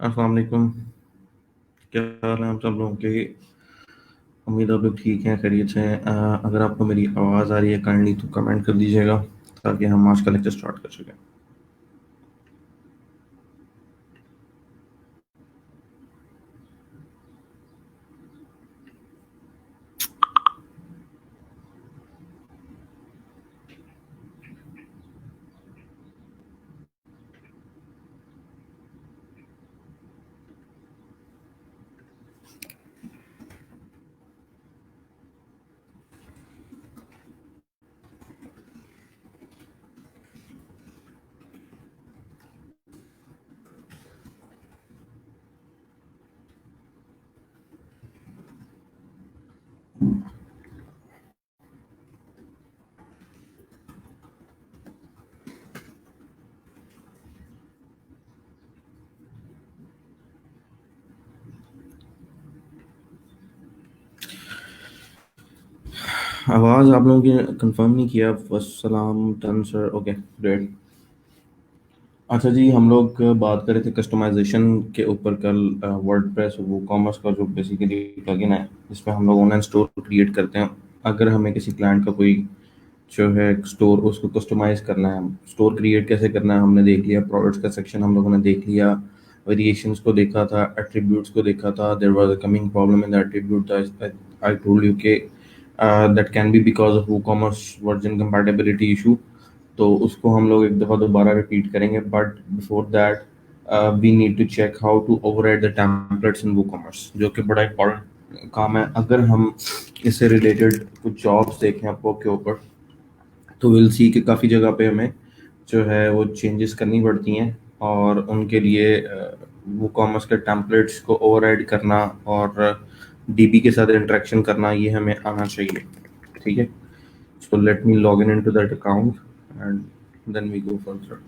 अस्सलाम वालेकुम। क्या हाल है आप सब लोगों के? उम्मीद आप लोग ठीक हैं, खैरियत से हैं। अगर आपको मेरी आवाज़ आ रही है काइंडली तो कमेंट कर दीजिएगा ताकि हम आज का लेक्चर स्टार्ट कर सकें। आवाज़ आप लोगों की कंफर्म नहीं किया। वस्सलाम टन सर, ओके ग्रेट। अच्छा जी, हम लोग बात कर रहे थे कस्टमाइजेशन के ऊपर कल। वर्डप्रेस वो कॉमर्स का जो बेसिकली प्लगइन है जिसमें हम लोग ऑनलाइन स्टोर क्रिएट करते हैं। अगर हमें किसी क्लाइंट का कोई जो है स्टोर उसको कस्टमाइज करना है, स्टोर क्रिएट कैसे करना है हमने देख लिया। प्रोडक्ट्स का सेक्शन हम लोगों ने देख लिया। वेरिएशंस को देखा था, एट्रीब्यूट्स को देखा था। There was a coming problem in the attribute. I told you के that can be because of WooCommerce version compatibility issue. तो उसको हम लोग एक दफ़ा दोबारा रिपीट करेंगे, but before that we need to check how to override the templates in WooCommerce, जो कि बड़ा इंपॉर्टेंट काम है। अगर हम इससे रिलेटेड कुछ जॉब्स देखें आपको के ऊपर, तो विल सी कि काफ़ी जगह पे हमें जो है वो चेंजेस करनी पड़ती हैं, और उनके लिए वो कॉमर्स के टेम्पलेट्स को ओवरराइड करना और डीबी के साथ इंटरेक्शन करना ये हमें आना चाहिए। ठीक है, so let me log in into that account and then we go further.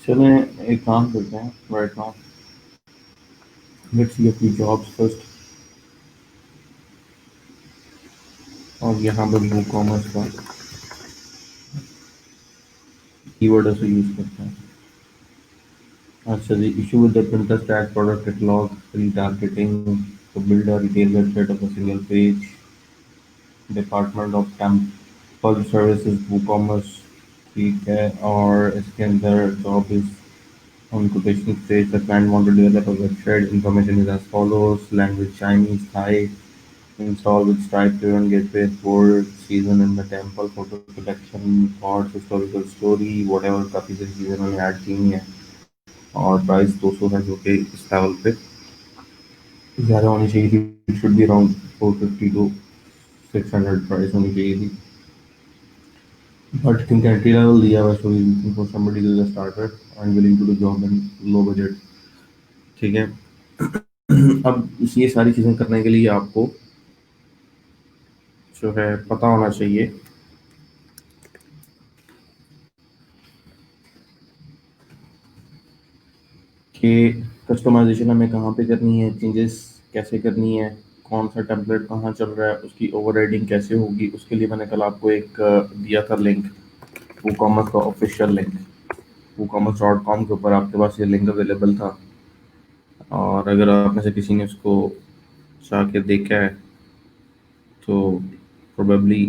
चलें एक काम करते हैं राइट नाउ। लेट्स सी अपनी जॉब्स फर्स्ट, और यहाँ पर वो कॉमर्स का कीवर्ड ऐसे यूज़ करते हैं। अच्छा जी, issue with the printer stack product catalog, retargeting to build a retail website of a single page, department of temple services WooCommerce। ठीक है, और इसके अंदर job is on quotation stage. The client want to develop a website. Information is as follows: language Chinese, Thai, install with Stripe driven gateway, word, season in the temple, photo collection, thoughts, historical story, whatever काफ़ी सारी चीज़ें उन्होंने add की हुई हैं। और price 200 है, जो कि इस लेवल पे ज़्यादा होनी चाहिए थी। It should be around 450 to 600 price होनी चाहिए थी, बट थिंक एंट्री लेवल दिया हुआ, so looking for somebody to just starter and willing to do job in low budget. ठीक है। अब ये सारी चीज़ें करने के लिए आपको जो है पता होना चाहिए कि कस्टमाइजेशन हमें कहाँ पे करनी है, चेंजेस कैसे करनी है, कौन सा टेम्पलेट कहाँ चल रहा है, उसकी ओवरराइडिंग कैसे होगी। उसके लिए मैंने कल आपको एक दिया था लिंक, वो कॉमर्स का ऑफिशियल लिंक। WooCommerce.com के ऊपर आपके पास ये लिंक अवेलेबल था, और अगर आप में से किसी ने उसको जाके देखा है तो प्रोबेबली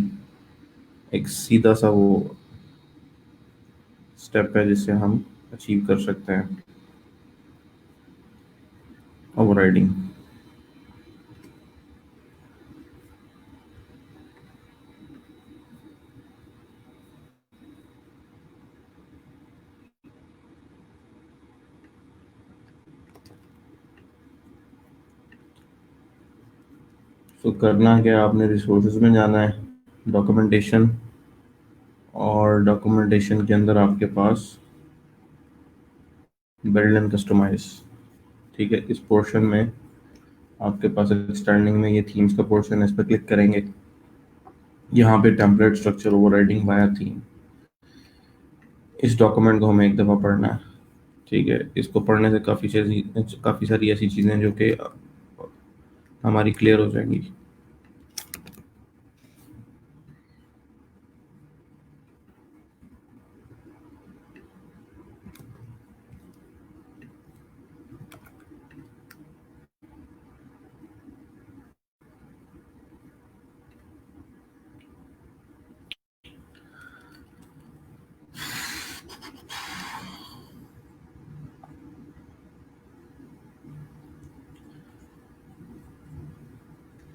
एक सीधा सा वो स्टेप है जिससे हम अचीव कर सकते हैं ओवरराइडिंग। तो करना क्या है, आपने रिसोर्सेज में जाना है, डॉक्यूमेंटेशन, और डॉक्यूमेंटेशन के अंदर आपके पास बिल्ड एंड कस्टमाइज, ठीक है। इस पोर्शन में आपके पास एक्सटेंडिंग में ये थीम्स का पोर्शन है, इस पर क्लिक करेंगे। यहाँ पे template structure overriding by theme, इस डॉक्यूमेंट को हमें एक दफ़ा पढ़ना है, ठीक है। इसको पढ़ने से काफ़ी सारी ऐसी चीज़ें जो कि हमारी क्लियर हो जाएंगी।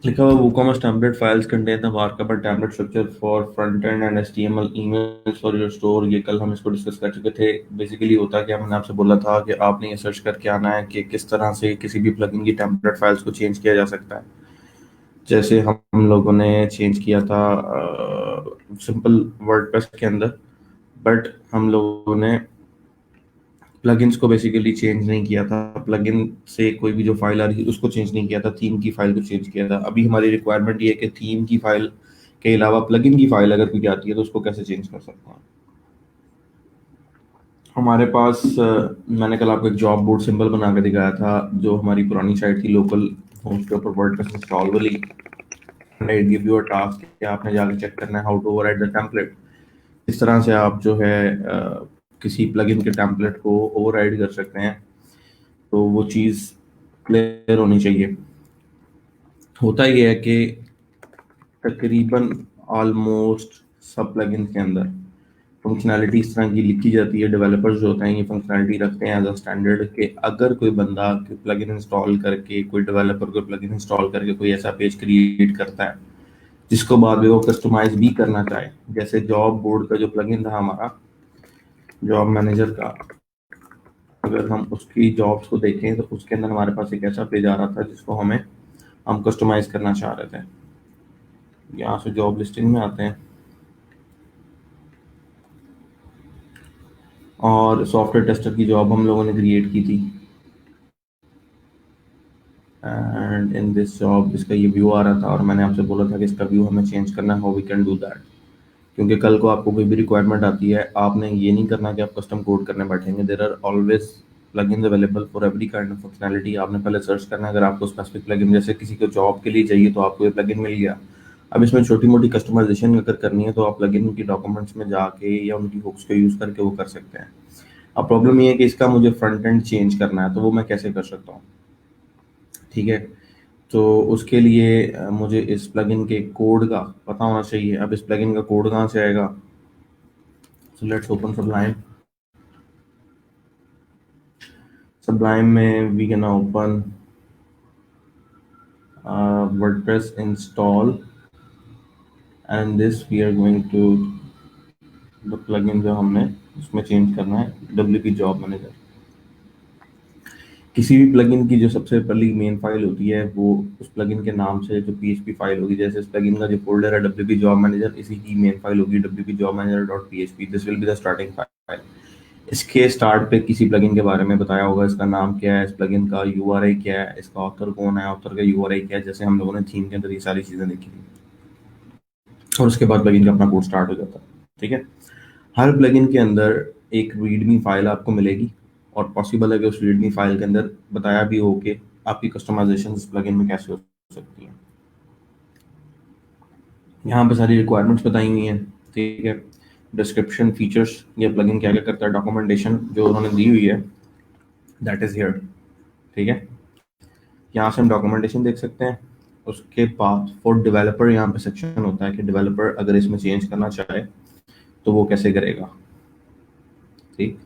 लिखा हुआ WooCommerce template files contain the markup and template structure for front end and HTML emails for your store। ये कल हम इसको डिस्कस कर चुके थे। बेसिकली होता क्या, मैंने आपसे बोला था कि आपने ये सर्च करके आना है कि किस तरह से किसी भी प्लगइन की टेम्पलेट फाइल्स को चेंज किया जा सकता है। जैसे हम लोगों ने चेंज किया था सिंपल वर्डप्रेस के अंदर, बट हम लोगों ने प्लगइन्स को बेसिकली चेंज नहीं किया था। प्लगइन से कोई भी जो फाइल आ रही थी उसको चेंज नहीं किया था, थीम की फाइल को चेंज किया था। अभी हमारी रिक्वायरमेंट ये है कि थीम की फाइल के अलावा प्लगइन की फाइल अगर कोई आती है तो उसको कैसे चेंज कर सकते हैं। हमारे पास मैंने कल आपको एक जॉब बोर्ड सिंबल बना के दिखाया था, जो हमारी पुरानी साइट थी लोकल होस्ट के ऊपर वर्डप्रेस इंस्टॉल वाली। It give you a task कि आपने जाके चेक करना है how to overwrite the template. इस तरह से आप जो है किसी प्लगइन के टेम्पलेट को ओवरराइड कर सकते हैं। तो वो चीज़ क्लियर होनी चाहिए। होता ये है कि तकरीबन ऑलमोस्ट सब प्लगइन के अंदर फंक्शनैलिटी इस तरह की लिखी जाती है, डेवलपर्स जो होते हैं ये फंक्शनैलिटी रखते हैं एज अ स्टैंडर्ड कि अगर कोई बंदा प्लगइन इंस्टॉल करके, कोई डेवलपर कोई प्लगइन इंस्टॉल करके कोई ऐसा पेज क्रिएट करता है जिसको बाद में वो कस्टमाइज भी करना चाहे, जैसे जॉब बोर्ड का जो प्लगइन था हमारा जॉब मैनेजर का, अगर हम उसकी जॉब्स को देखें तो उसके अंदर हमारे पास एक ऐसा पेज आ रहा था जिसको हम कस्टमाइज करना चाह रहे थे। यहाँ से जॉब लिस्टिंग में आते हैं और सॉफ्टवेयर टेस्टर की जॉब हम लोगों ने क्रिएट की थी। एंड इन दिस जॉब इसका ये व्यू आ रहा था और मैंने आपसे बोला था कि इसका व्यू हमें चेंज करना है, how we can do that. क्योंकि कल को आपको कोई भी रिक्वायरमेंट आती है, आपने ये नहीं करना कि आप कस्टम कोड करने बैठेंगे। There are always plugins available for every kind of functionality. आपने पहले सर्च करना है, अगर आपको स्पेसिफिक प्लगइन जैसे किसी को जॉब के लिए चाहिए तो आपको ये प्लगइन मिल गया। अब इसमें छोटी मोटी कस्टमाइजेशन अगर करनी है तो आप प्लगइन की डॉक्यूमेंट्स में जाके या उनकी हुक्स को यूज़ करके वो कर सकते हैं। अब प्रॉब्लम ये है कि इसका मुझे फ्रंट एंड चेंज करना है, तो वो मैं कैसे कर सकता हूँ, ठीक है। तो उसके लिए मुझे इस प्लगइन के कोड का पता होना चाहिए। अब इस प्लगइन का कोड कहाँ से आएगा? So let's open Sublime। Sublime में we can open WordPress install and this we are going to the plugin जो हमने उसमें चेंज करना है WP जॉब मैनेजर। किसी भी प्लगइन की जो सबसे पहली मेन फाइल होती है वो उस प्लगइन के नाम से जो PHP फाइल होगी, जैसे इस प्लगइन का जो फोल्डर है WP जॉब मैनेजर, इसी की मेन फाइल होगी WP job manager dot PHP। This will be the starting file. इसके स्टार्ट पे किसी प्लगइन के बारे में बताया होगा, इसका नाम क्या है, इस प्लगइन का यूआरआई क्या है, इसका ऑथर कौन है, ऑथर का यूआरआई क्या है, जैसे हम लोगों ने थीम के अंदर ये सारी चीज़ें देखी थी। और उसके बाद प्लगइन का अपना कोड स्टार्ट हो जाता है, ठीक है। हर प्लगइन के अंदर एक रीडमी फाइल आपको मिलेगी और पॉसिबल है कि उस रीडमी फाइल के अंदर बताया भी हो कि आपकी कस्टमाइजेशन इस प्लगइन में कैसे हो सकती है। यहाँ पे सारी रिक्वायरमेंट्स बताई हुई हैं, ठीक है। डिस्क्रिप्शन, फीचर्स, ये प्लगइन क्या क्या करता है, डॉक्यूमेंटेशन जो उन्होंने दी हुई है दैट इज़ हियर, ठीक है। यहाँ से हम डॉक्यूमेंटेशन देख सकते हैं। उसके बाद फॉर डेवलपर यहाँ पे सेक्शन होता है कि डेवलपर अगर इसमें चेंज करना चाहे तो वो कैसे करेगा, ठीक।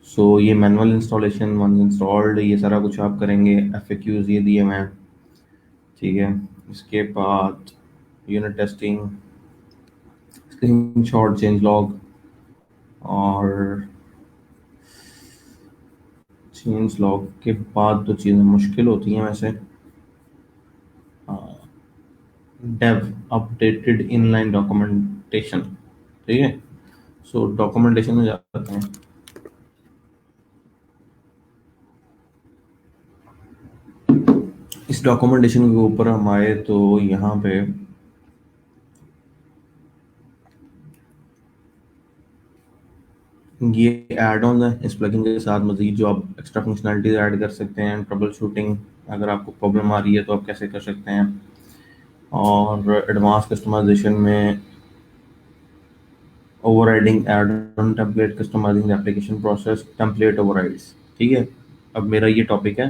सो ये मैनुअल इंस्टॉलेशन, वन इंस्टॉल्ड, ये सारा कुछ आप करेंगे। FAQs ये दिए हुए हैं, ठीक है। इसके बाद unit testing, screenshot, change log, और चेंज लॉग के बाद तो चीज़ें मुश्किल होती हैं वैसे। हाँ, डेव अपडेटेड इनलाइन डॉक्यूमेंटेशन। ठीक है, सो डॉक्यूमेंटेशन में जाते हैं। इस डॉक्यूमेंटेशन के ऊपर हम आए तो यहाँ पे ये एड ऑन है। इस प्लगइन के साथ मजीद जो आप एक्स्ट्रा फंक्शनलिटीज ऐड कर सकते हैं, ट्रबल शूटिंग, अगर आपको प्रॉब्लम आ रही है तो आप कैसे कर सकते हैं। और एडवांस कस्टमाइजेशन में overriding add on template, customizing application process, template overrides. ठीक है, अब मेरा ये टॉपिक है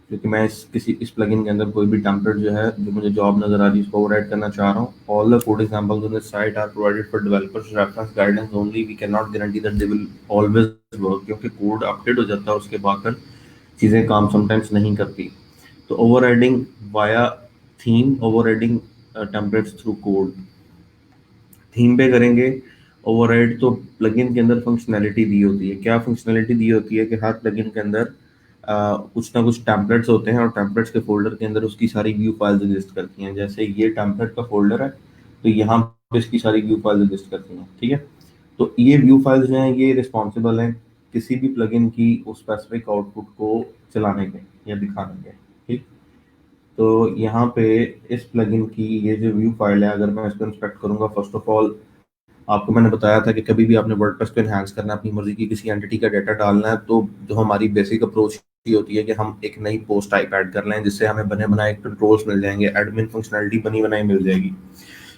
क्योंकि मैं इस प्लगइन के अंदर कोई भी टेम्पलेट जो है जो मुझे जॉब नजर आ रही है उसको ओवरराइड करना चाह रहा हूँ। All the code examples on this site are provided for developers reference guidance only, we can not guarantee that they will always work, क्योंकि कोड अपडेट हो जाता है उसके बाद फिर चीज़ें काम समटाइम्स नहीं करती। तो overriding via theme, overriding templates through code. Theme पे करेंगे ओवरराइड तो प्लगइन के अंदर फंक्शनैलिटी दी होती है। क्या फंक्शनैलिटी दी होती है कि हर प्लगइन के अंदर कुछ ना कुछ टेम्पलेट्स होते हैं और टेम्पलेट्स के फोल्डर के अंदर उसकी सारी व्यू फाइल्स एग्जिस्ट करती हैं। जैसे ये टेम्पलेट का फोल्डर है तो यहाँ पे इसकी सारी व्यू फाइल्स एग्जिस्ट करती हैं। ठीक है, तो ये व्यू फाइल्स जो हैं ये रिस्पॉन्सिबल हैं किसी भी प्लगइन की उस स्पेसिफिक आउटपुट को चलाने के या दिखाने के। ठीक, तो यहाँ पे इस प्लगइन की ये जो व्यू फाइल है, अगर मैं इसको इंस्पेक्ट करूंगा, फर्स्ट ऑफ ऑल आपको मैंने बताया था कि कभी भी आपने वर्डप्रेस को एनहांस करना है, अपनी मर्जी की किसी एंटिटी का डाटा डालना है, तो जो हमारी बेसिक अप्रोच ये होती है कि हम एक नई पोस्ट टाइप ऐड कर लें जिससे हमें बने बनाए कंट्रोल्स मिल जाएंगे, एडमिन फंक्शनलिटी बनी बनाई मिल जाएगी।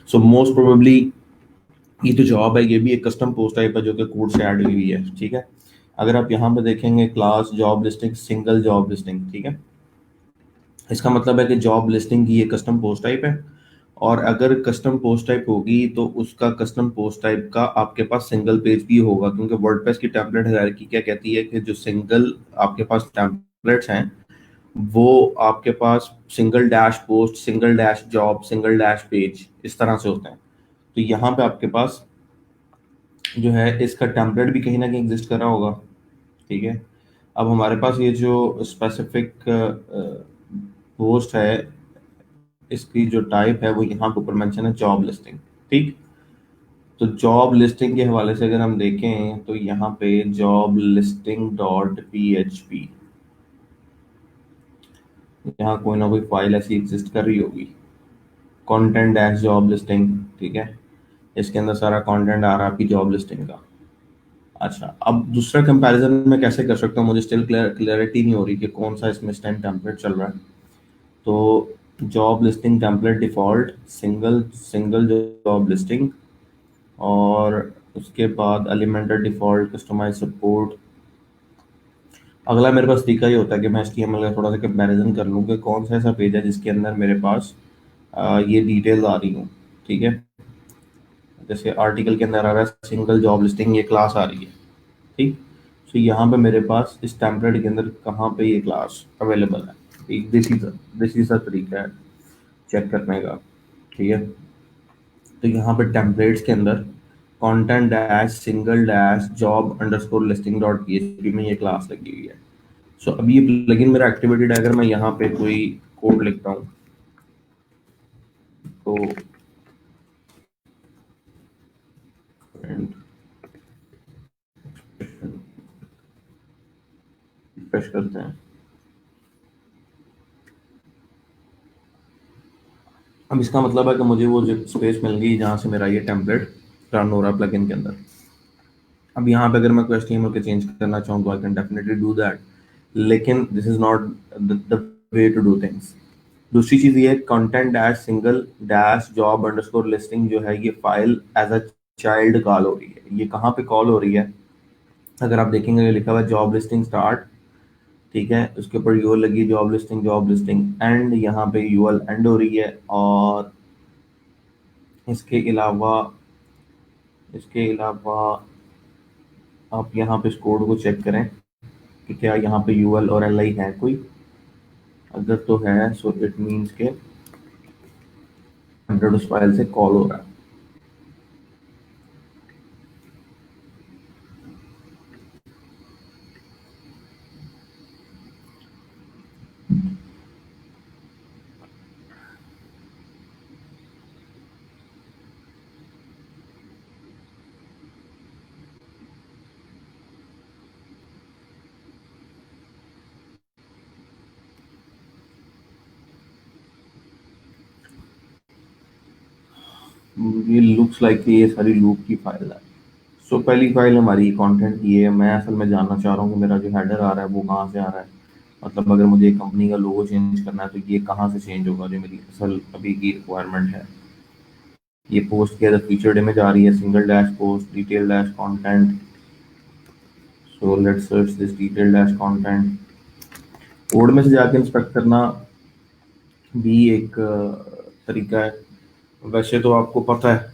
सो मोस्ट प्रोबेबली ये तो जॉब है, ये भी एक कस्टम पोस्ट टाइप है जो कि कोड से ऐड हुई है। ठीक है, अगर आप यहाँ पे देखेंगे class job listing, single job listing. ठीक है, इसका मतलब है कि जॉब लिस्टिंग की ये कस्टम पोस्ट टाइप है, और अगर कस्टम पोस्ट टाइप होगी तो उसका कस्टम पोस्ट टाइप का आपके पास सिंगल पेज भी होगा, क्योंकि वर्डप्रेस की टेम्पलेट हायरार्की क्या कहती है कि जो सिंगल आपके पास टेम्पलेट्स हैं वो आपके पास single dash post, single dash job, single dash page इस तरह से होते हैं। तो यहाँ पे आपके पास जो है इसका टेम्पलेट भी कहीं ना कहीं एग्जिस्ट कर रहा होगा। ठीक है, अब हमारे पास ये जो स्पेसिफिक पोस्ट है इसकी जो टाइप है वो यहाँ पे ऊपर मेंशन है जॉब लिस्टिंग। ठीक, तो जॉब लिस्टिंग के हवाले से अगर हम देखें तो यहाँ पे job listing dot P H P, यहाँ कोई ना कोई फाइल ऐसी एग्जिस्ट कर रही होगी, कंटेंट डैश जॉब लिस्टिंग। ठीक है, इसके अंदर सारा कंटेंट आ रहा है आपकी जॉब लिस्टिंग का। अच्छा, अब दूसरा कंपैरिजन मैं कैसे कर सकता हूँ, मुझे स्टिल क्लैरिटी नहीं हो रही कि कौन सा इसमें इस टाइम टेम्पलेट चल रहा है। तो job listing template default single, single job listing, और उसके बाद एलिमेंटर डिफॉल्ट कस्टमाइज सपोर्ट। अगला मेरे पास तरीका ये होता है कि मैं HTML का थोड़ा सा कंपैरिजन कर लूँ कि कौन सा ऐसा पेज है जिसके अंदर मेरे पास ये डिटेल्स आ रही हूँ। ठीक है, जैसे आर्टिकल के अंदर आ रहा है सिंगल जॉब लिस्टिंग, ये क्लास आ रही है। ठीक, तो यहाँ पे मेरे पास इस टेम्पलेट के अंदर कहाँ पे ये क्लास अवेलेबल है, एक दिस इज तरीका है चेक करने का। ठीक है, तो यहाँ पे टेम्पलेट्स के अंदर content dash single dash job underscore listing dot PHP में ये क्लास लगी हुई है। सो अभी ये प्लगइन मेरा एक्टिवेटेड है। अगर मैं यहाँ पे कोई कोड लिखता हूँ तो फ्रेश करते हैं। अब इसका मतलब है कि मुझे वो जो स्पेस मिल गई जहाँ से मेरा ये टेम्पलेट रन हो रहा है प्लगइन के अंदर। अब यहाँ पे अगर मैं कोई HTML के चेंज करना चाहूँ तो I can definitely do that, लेकिन this is not the way to do things. दूसरी चीज ये content dash single dash job underscore listing जो है ये file as a child call हो रही है। ये कहाँ पे कॉल हो रही है, अगर आप देखेंगे ये लिखा हुआ है जॉब लिस्टिंग स्टार्ट। ठीक है, उसके ऊपर यूएल लगी, जॉब लिस्टिंग एंड, यहाँ पे यूएल एंड हो रही है। और इसके अलावा इसके अलावा आप यहाँ पे इस कोड को चेक करें कि क्या यहाँ पे यूएल और एल आई है कोई। अगर तो है सो इट मीन्स के 100 उस फाइल से कॉल हो रहा है। ये लुक्स लाइक कि ये सारी लूप की फाइल है। सो पहली फाइल हमारी कंटेंट की है। मैं असल में जानना चाह रहा हूँ कि मेरा जो हेडर आ रहा है वो कहाँ से आ रहा है। मतलब अगर मुझे कंपनी का लोगो चेंज करना है तो ये कहाँ से चेंज होगा, जो मेरी असल अभी की रिक्वायरमेंट है। ये पोस्ट के अंदर फीचर्ड इमेज आ रही है, single dash post, detail dash content. So let's search this detail dash content. Code में से जाके इंस्पेक्ट करना भी एक तरीका है। वैसे तो आपको पता है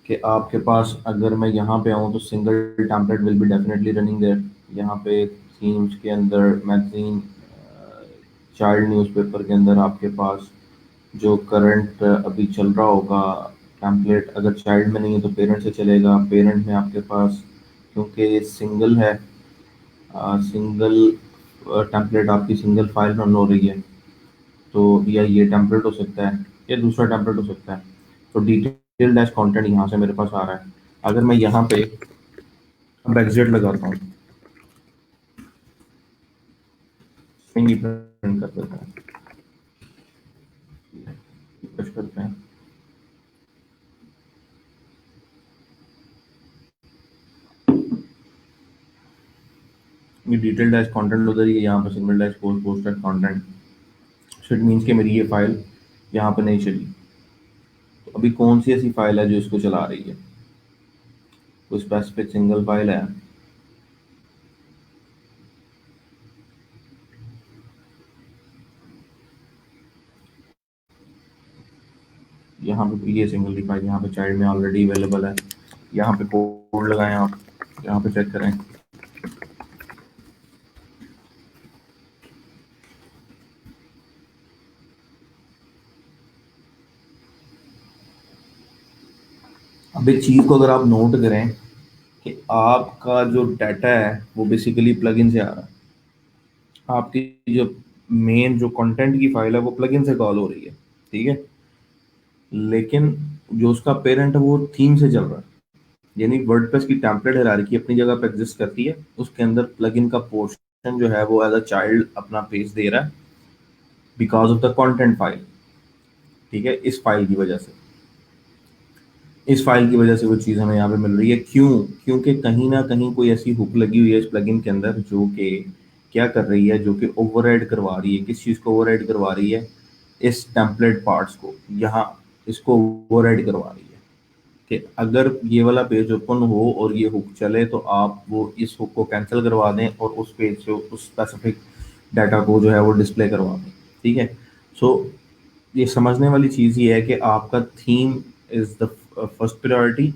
कि आपके पास अगर मैं यहाँ पे आऊँ तो single template will be definitely running their. यहाँ पे थीम्स के अंदर मैगजीन, चाइल्ड न्यूज़पेपर के अंदर आपके पास जो करंट अभी चल रहा होगा टेम्पलेट, अगर चाइल्ड में नहीं है तो पेरेंट से चलेगा। पेरेंट में आपके पास क्योंकि सिंगल है, सिंगल टेम्पलेट आपकी सिंगल फाइल रन हो रही है, तो या ये टेम्पलेट हो सकता है या दूसरा टेम्पलेट हो सकता है। तो डिटेल डैश कंटेंट यहाँ से मेरे पास आ रहा है। अगर मैं यहाँ पे अब एग्जिट लगाता हूँ, स्ट्रिंग प्रिंट कर देता है, पुश करते हैं। ये डिटेल डैश कंटेंट उधर ही है, यहाँ पे single dash post posted content. So it means कि मेरी ये फाइल यहाँ पे नहीं चली। तो अभी कौन सी ऐसी फाइल है जो इसको चला रही है? कोई स्पेसिफिक सिंगल फाइल है? यहाँ पे ये सिंगल की फाइल यहाँ पे चाइल्ड में ऑलरेडी अवेलेबल है। यहाँ पे कोड लगाएं आप, यहाँ पे चेक करें। अब एक चीज़ को अगर आप नोट करें कि आपका जो डाटा है वो बेसिकली प्लगइन से आ रहा है। आपकी जो मेन जो कंटेंट की फाइल है वो प्लगइन से कॉल हो रही है, ठीक है। लेकिन जो उसका पेरेंट है वो थीम से चल रहा है। यानी वर्डप्रेस की टेम्पलेट हायरार्की अपनी जगह पे एग्जिस्ट करती है, उसके अंदर प्लगइन का पोर्शन जो है वो एज अ चाइल्ड अपना पेज दे रहा है because of the content file, ठीक है। इस फाइल की वजह से वो चीज़ हमें यहाँ पे मिल रही है। क्यों? क्योंकि कहीं ना कहीं कोई ऐसी हुक लगी हुई है इस प्लगइन के अंदर जो कि क्या कर रही है, जो कि ओवरराइड करवा रही है। किस चीज़ को ओवरराइड करवा रही है? इस टेम्पलेट पार्ट्स को, यहाँ इसको ओवरराइड करवा रही है कि अगर ये वाला पेज ओपन हो और ये हुक चले तो आप वो इस हुक को कैंसिल करवा दें और उस पेज से उस स्पेसिफिक डाटा को जो है वो डिस्प्ले करवा दें, ठीक है। सो ये समझने वाली चीज़ ये है कि आपका theme is the first priority.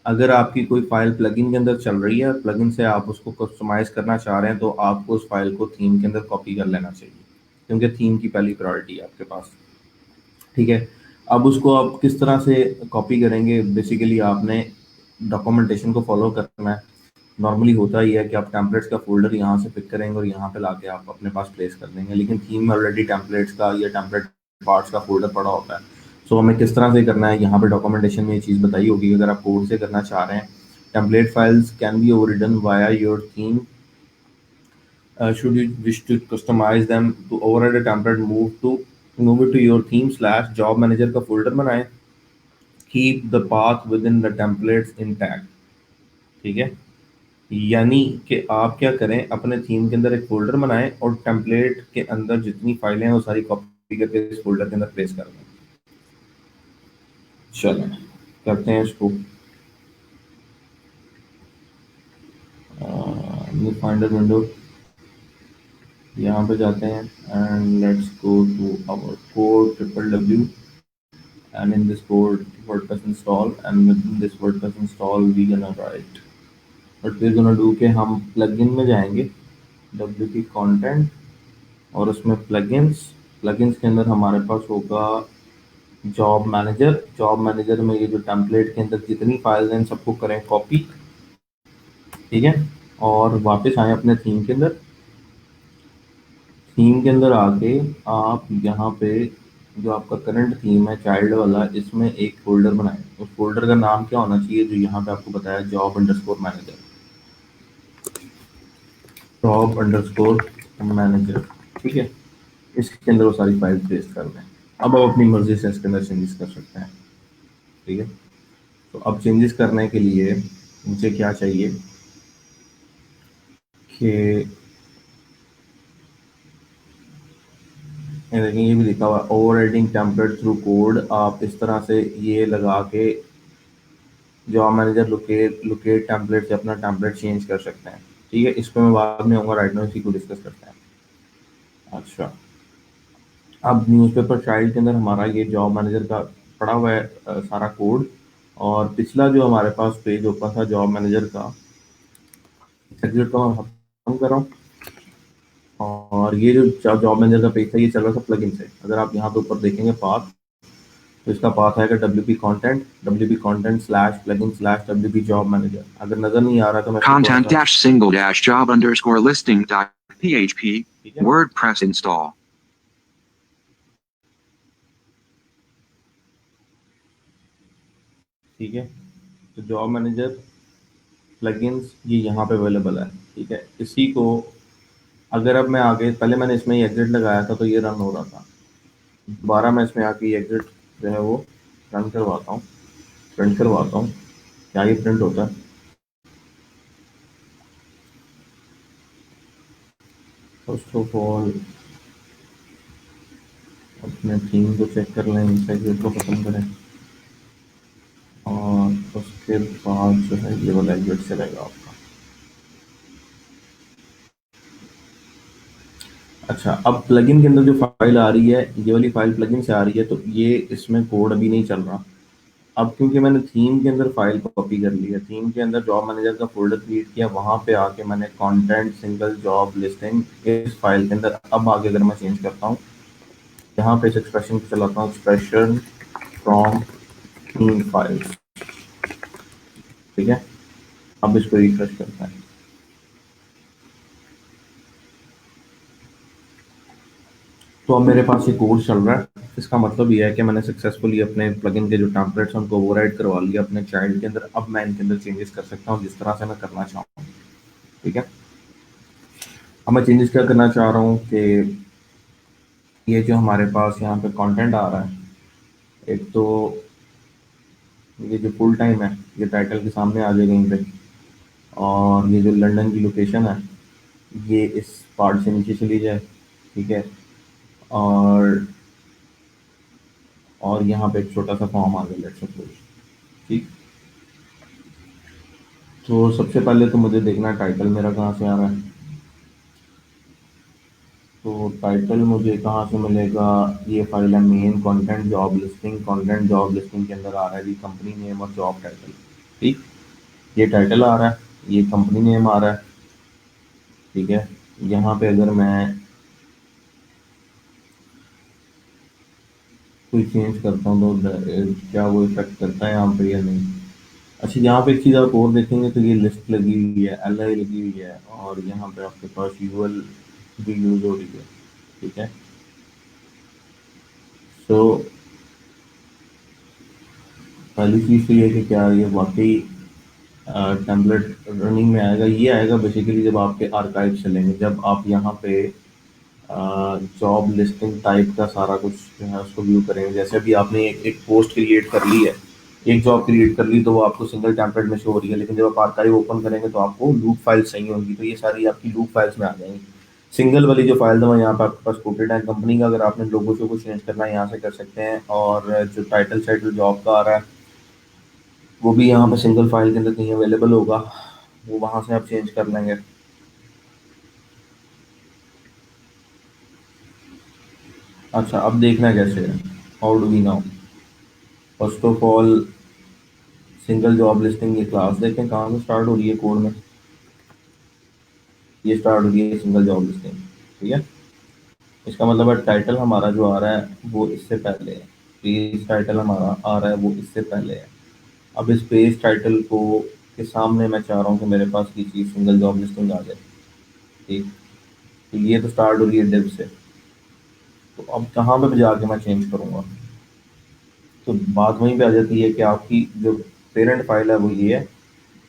अगर आपकी कोई फाइल प्लगइन के अंदर चल रही है, प्लगइन से आप उसको कस्टमाइज करना चाह रहे हैं, तो आपको उस फाइल को थीम के अंदर कॉपी कर लेना चाहिए, क्योंकि थीम की पहली प्रायोरिटी है आपके पास, ठीक है। अब उसको आप किस तरह से कॉपी करेंगे? बेसिकली आपने डॉक्यूमेंटेशन को फॉलो करना है। नॉर्मली होता ही है कि आप टेम्पलेट्स का फोल्डर यहाँ से पिक करेंगे और यहाँ पे लाके आप अपने पास प्लेस कर देंगे, लेकिन थीम में ऑलरेडी टेम्पलेट्स का या टेम्पलेट पार्ट्स का फोल्डर पड़ा होता है। सो हमें किस तरह से करना है, यहाँ पे डॉक्यूमेंटेशन में ये चीज़ बताई होगी कि अगर आप कोड से करना चाह रहे हैं, template files can be overridden via your theme. Should you wish to customize them to override a template, move it to your theme slash job manager का फोल्डर बनाएं। Keep the path within the templates intact, ठीक है। यानी कि आप क्या करें, अपने थीम के अंदर एक फोल्डर बनाएं और टेम्पलेट के अंदर जितनी फाइलें हैं वो सारी कॉपी करके इस फोल्डर के अंदर प्लेस कर दें। चलें करते हैं इसको। न्यू फाइंडर विंडो, यहाँ पे जाते हैं and let's go to our code www, and in this code WordPress install, and within this WordPress install we gonna write, but we're gonna do कि हम plugin में जाएंगे, wp content, और उसमें plugins के अंदर हमारे पास होगा जॉब मैनेजर में ये जो टेम्पलेट के अंदर जितनी फाइल्स हैं सबको करें कॉपी, ठीक है। और वापस आए अपने थीम के अंदर आके आप यहाँ पे जो आपका करंट थीम है चाइल्ड वाला, इसमें एक फोल्डर बनाएं। उस फोल्डर का नाम क्या होना चाहिए? जो यहाँ पे आपको बताया, job underscore manager, job underscore manager, ठीक है। इसके अंदर वो सारी फाइल पेस्ट कर दें। अब आप अपनी मर्जी से इसके अंदर चेंजेस कर सकते हैं, ठीक है। तो अब चेंजेस करने के लिए मुझे क्या चाहिए कि ये देखें, ये भी लिखा हुआ है over riding template through code. आप इस तरह से ये लगा के जॉब मैनेजर लोकेट टेम्पलेट से अपना टेम्पलेट चेंज कर सकते हैं। ठीक है, इस पर मैं बाद में आऊँगा, राइट नाउ इसी को डिस्कस करते हैं। अच्छा, अब न्यूज़पेपर चाइल्ड के अंदर हमारा ये जॉब मैनेजर का पड़ा हुआ है सारा कोड। और पिछला जो हमारे पास पेज ओपन था जॉब मैनेजर का, एग्जिट को मैं खत्म कर रहा हूँ। और ये जो जॉब मैनेजर का पेज था ये चल रहा था प्लगइन से। अगर आप यहाँ पे ऊपर देखेंगे पाथ, तो इसका पाथ आएगा wp content slash plugin slash wp job manager. अगर नजर नहीं आ रहा तो मैं इसको थोड़ा Content सा, dash single dash job underscore listing dot php ठीक है WordPress install. ठीक है, तो जॉब मैनेजर प्लगइन्स ये यहाँ पे अवेलेबल है। ठीक है, इसी को अगर अब मैं आगे, पहले मैंने इसमें एग्जिट लगाया था तो ये रन हो रहा था, दोबारा मैं इसमें आके एग्जिट जो है वो रन करवाता हूँ, प्रिंट करवाता हूँ। क्या ये प्रिंट होता है? फर्स्ट ऑफ ऑल अपने थीम को चेक कर लें, इस एग्जिट को खत्म करें और उसके बाद जो है ये वाला एग्जिट चलेगा आपका। अच्छा, अब प्लगइन के अंदर जो फाइल आ रही है ये वाली फाइल प्लगइन से आ रही है, तो ये इसमें कोड अभी नहीं चल रहा। अब क्योंकि मैंने थीम के अंदर फाइल कॉपी कर ली है, थीम के अंदर जॉब मैनेजर का फोल्डर क्रिएट किया, वहां पे आके मैंने कंटेंट सिंगल जॉब लिस्टिंग इस फाइल के अंदर, अब आगे अगर मैं चेंज करता हूँ यहाँ पे इस एक्सप्रेशन को चलाता हूँ, एक्सप्रेशन फ्रॉम थीम फाइल। ठीक है, अब इसको रिफ्रेश करता है तो अब मेरे पास ये कोड चल रहा है। इसका मतलब ये है कि मैंने सक्सेसफुली अपने प्लगइन के जो टेम्पलेट्स हैं उनको ओवरराइड करवा लिया अपने चाइल्ड के अंदर। अब मैं इनके अंदर चेंजेस कर सकता हूँ जिस तरह से मैं करना चाहूँ। ठीक है, अब मैं चेंजेस क्या करना चाह रहा हूँ कि ये जो हमारे पास यहाँ पे कंटेंट आ रहा है, एक तो ये जो फुल टाइम है ये टाइटल के सामने आ जाएगा यहीं पे, और ये जो लंदन की लोकेशन है ये इस पार्ट से नीचे चली जाए। ठीक है, और यहाँ पे एक छोटा सा फॉर्म आ गया, लेट्स सपोज। ठीक, तो सबसे पहले तो मुझे देखना है टाइटल मेरा कहाँ से आ रहा है। तो टाइटल मुझे कहाँ से मिलेगा? ये फाइल है main content job listing, content job listing के अंदर आ रहा है जी कंपनी नेम और जॉब टाइटल। ठीक, ये टाइटल आ रहा है, ये कंपनी नेम आ रहा है। ठीक है, यहाँ पे अगर मैं कोई चेंज करता हूँ तो क्या वो इफेक्ट करता है यहाँ पे या नहीं? अच्छा, यहाँ पे एक चीज़ आप और देखेंगे तो ये लिस्ट लगी हुई है, एल आई लगी हुई है, और यहाँ पे आपके पास यूएल भी यूज हो रही है। ठीक है, सो पहली चीज़ तो ये है कि क्या ये वाकई टेम्पलेट रनिंग में आएगा। ये आएगा बेसिकली जब आपके आर्काइव चलेंगे, जब आप यहाँ पे जॉब लिस्टिंग टाइप का सारा कुछ जो है उसको व्यू करेंगे। जैसे अभी आपने एक पोस्ट क्रिएट कर ली है, एक जॉब क्रिएट कर ली, तो वो आपको सिंगल टेम्पलेट में शो हो रही है, लेकिन जब आप आर्काइव ओपन करेंगे तो आपको लूप फाइल चाहिए होंगी, तो ये सारी आपकी लूप फाइल्स में आ जाएंगी। सिंगल वाली जो फाइल है यहाँ पे आपके पास कोटेड है कंपनी का, अगर आपने लोगो शोगो चेंज करना है यहाँ से कर सकते हैं, और जो टाइटल जॉब का आ रहा है वो भी यहाँ पे सिंगल फाइल के अंदर कहीं अवेलेबल होगा, वो वहां से आप चेंज कर लेंगे। अच्छा, अब देखना है कैसे है, how do we now? First of all single job listing ये क्लास देखें कहाँ से स्टार्ट हो रही है कोड में, ये स्टार्ट हो रही है सिंगल जॉब लिस्टिंग। ठीक है, इसका मतलब है टाइटल हमारा जो आ रहा है वो इससे पहले है, पेज टाइटल हमारा आ रहा है वो इससे पहले है। अब इस पेज टाइटल को के सामने मैं चाह रहा हूँ कि मेरे पास ये चीज़ सिंगल जॉब लिस्टिंग आ जाए। ठीक, तो ये तो स्टार्ट हो रही है डिव से, तो अब कहाँ पे जाके मैं चेंज करूँगा? तो बात वहीं पे आ जाती है कि आपकी जो पेरेंट फाइल है वो ये है,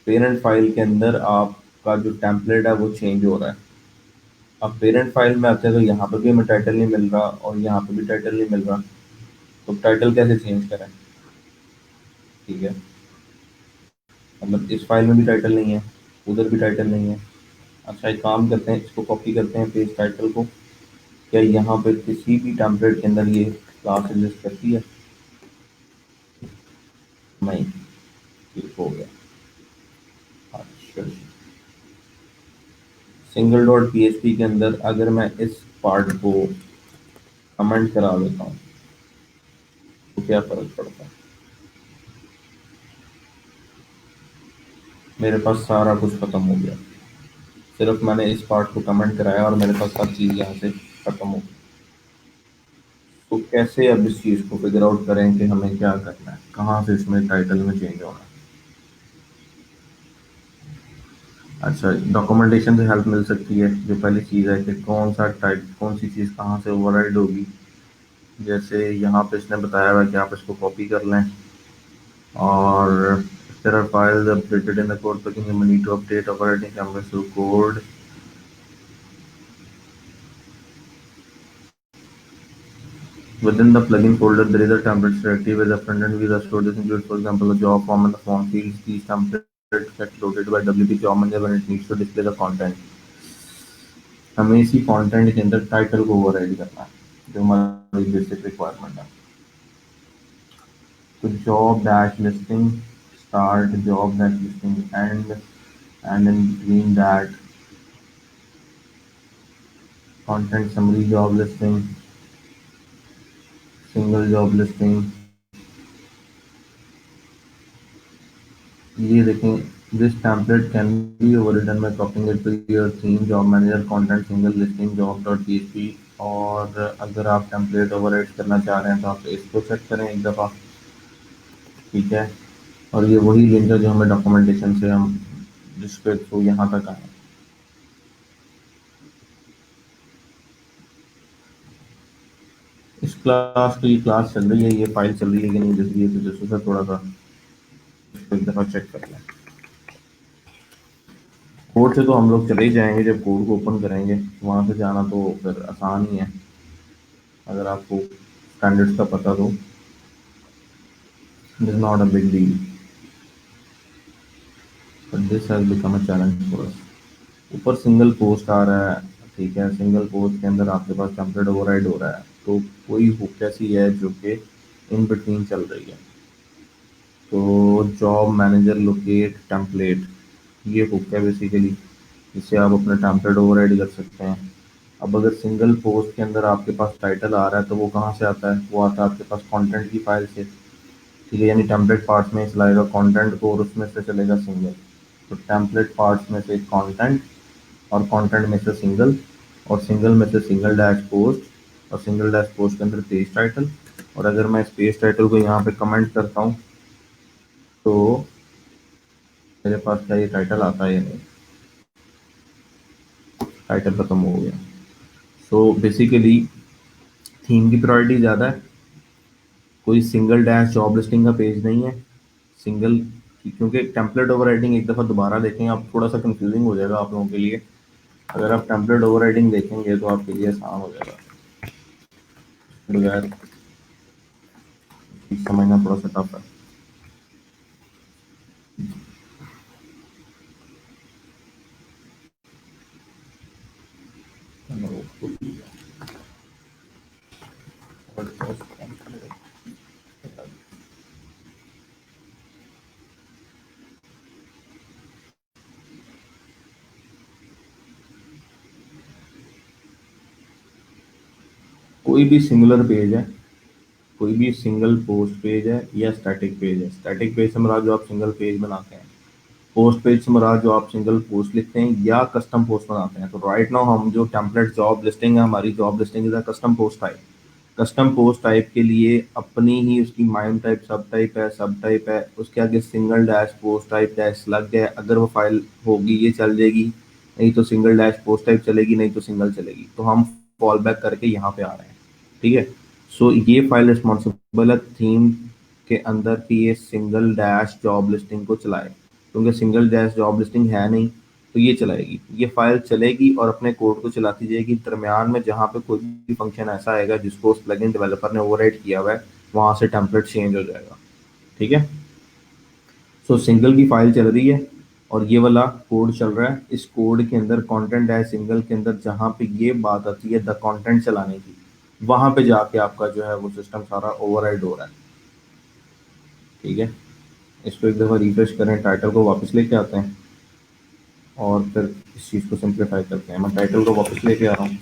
पेरेंट फाइल के अंदर आपका जो टेम्पलेट है वो चेंज हो रहा है। अब पेरेंट फाइल में आते हैं तो यहाँ पे भी हमें टाइटल नहीं मिल रहा और यहाँ पे भी टाइटल नहीं मिल रहा, तो टाइटल कैसे चेंज करें? ठीक है, मतलब इस फाइल में भी टाइटल नहीं है, उधर भी टाइटल नहीं है। अच्छा एक काम करते हैं, इसको कॉपी करते हैं पेज टाइटल को। क्या यहाँ पे किसी भी टेम्पलेट के अंदर ये क्लास एग्जिस्ट करती है? नहीं, क्लिक हो गया। अच्छा सिंगल डॉट पीएचपी के अंदर अगर मैं इस पार्ट को कमेंट करा देता हूँ तो क्या फर्क पड़ता है? मेरे पास सारा कुछ खत्म हो गया, सिर्फ मैंने इस पार्ट को कमेंट कराया और मेरे पास हर चीज़ यहाँ से खत्म हो गई। तो कैसे अब इस चीज़ को फिगर आउट करें कि हमें क्या करना है, कहाँ से इसमें टाइटल में चेंज होना है? अच्छा डॉक्यूमेंटेशन से हेल्प मिल सकती है। जो पहली चीज़ है कि कौन सा टाइप, कौन सी चीज़ कहाँ से ओवरराइड होगी। जैसे यहाँ पे इसने बताया हुआ है कि आप इसको कॉपी कर लें और there are files updated in the code plugin you may need to update operating canvas to code. Within the plugin folder, there is a templates directory where the front-end views are stored. This includes, for example, the job form and the form fields. These templates get loaded by WP Job Manager when it needs to display the content. हमें इसी content के अंदर title को override करना है, जो हमारी basic requirement है। तो job dash listing start, job dash listing end in between that content summary job listing, single job listing. ये देखें, this template can be overridden by copying it to your theme job manager content single listing job dot PHP. और अगर आप template override करना चाह रहे हैं तो आप इसको चेक करें एक दफ़ा, ठीक है। और ये वही लिंक है जो हमें डॉक्यूमेंटेशन से हम जिसके थ्रू यहाँ तक आए। इस क्लास की क्लास चल रही है, ये फाइल चल रही है कि नहीं चल रही है, तो जैसे थोड़ा सा इसको एक दफ़ा चेक कर लें। कोड से तो हम लोग चले ही जाएंगे, जब कोड को ओपन करेंगे वहाँ से जाना तो फिर आसान ही है अगर आपको स्टैंडर्ड्स का पता तो। It is not a big deal but this has become a challenge for us. ऊपर सिंगल पोस्ट आ रहा है, ठीक है, सिंगल पोस्ट के अंदर आपके पास टेम्पलेट ओवरराइड हो रहा है, तो कोई हुक ऐसी है जो कि इन बिटवीन चल रही है। तो जॉब मैनेजर लोकेट टेम्पलेट, ये हुक है बेसिकली, जिससे आप अपना टेम्पलेट ओवरराइड कर सकते हैं। अब अगर सिंगल पोस्ट के अंदर आपके पास टाइटल आ रहा है तो वो कहाँ से आता है? वो आता है आपके पास कंटेंट की फाइल से, ठीक है। यानी टेम्पलेट पार्ट्स में चलाएगा कंटेंट को और उसमें से चलेगा सिंगल। तो टेम्पलेट पार्ट्स में से कंटेंट और कंटेंट में से सिंगल, और सिंगल में से सिंगल डैश पोस्ट, और सिंगल डैश पोस्ट के अंदर पेज टाइटल। और अगर मैं इस पेज टाइटल को यहाँ पे कमेंट करता हूँ तो मेरे पास क्या ये टाइटल आता है या नहीं? टाइटल खत्म हो गया। सो बेसिकली थीम की प्रायोरिटी ज़्यादा है, कोई सिंगल डैश जॉब लिस्टिंग का पेज नहीं है सिंगल, क्योंकि टेम्पलेट ओवरराइडिंग एक दफ़ा दोबारा देखें आप, थोड़ा सा कंफ्यूजिंग हो जाएगा आप लोगों के लिए। अगर आप टेम्पलेट ओवरराइडिंग देखेंगे तो आपके लिए आसान हो जाएगा, बगैर समझना थोड़ा सा टफ है। कोई भी सिंगुलर पेज है, कोई भी सिंगल पोस्ट पेज है या स्टैटिक पेज है। स्टैटिक पेज से मुराद जो आप सिंगल पेज बनाते हैं, पोस्ट पेज से मुराद जो आप सिंगल पोस्ट लिखते हैं या कस्टम पोस्ट बनाते हैं। तो राइट नाउ हम जो टेम्पलेट जॉब लिस्टिंग है, हमारी job listing is a custom post type. Custom post type के लिए अपनी ही उसकी माइम टाइप सब टाइप है, उसके आगे single dash post type dash slug है। अगर वो फाइल होगी ये चल जाएगी, नहीं तो सिंगल डैश पोस्ट टाइप चलेगी, नहीं तो सिंगल चलेगी। तो हम फॉल बैक करके यहाँ पे आ रहे हैं, ठीक है। सो ये फाइल रिस्पॉन्सिबल है थीम के अंदर कि ये सिंगल डैश जॉब लिस्टिंग को चलाए, क्योंकि सिंगल डैश जॉब लिस्टिंग है नहीं तो ये चलाएगी, ये फाइल चलेगी और अपने कोड को चलाती जाएगी। दरमियान में जहाँ पे कोई भी फंक्शन ऐसा आएगा जिसको उस प्लगइन डेवलपर ने ओवरराइड किया हुआ है, वहाँ से टेम्पलेट चेंज हो जाएगा, ठीक है। सो सिंगल की फाइल चल रही है और ये वाला कोड चल रहा है। इस कोड के अंदर कंटेंट है सिंगल के अंदर, जहाँ पे ये बात आती है द कंटेंट चलाने की, वहां पे जाके आपका जो है वो सिस्टम सारा ओवरराइड हो रहा है। ठीक है, इसको एक दफ़ा रिफ्रेश करें, टाइटल को वापस लेके आते हैं और फिर इस चीज़ को सिंप्लीफाई करते हैं। मैं टाइटल को वापस लेके आ रहा हूँ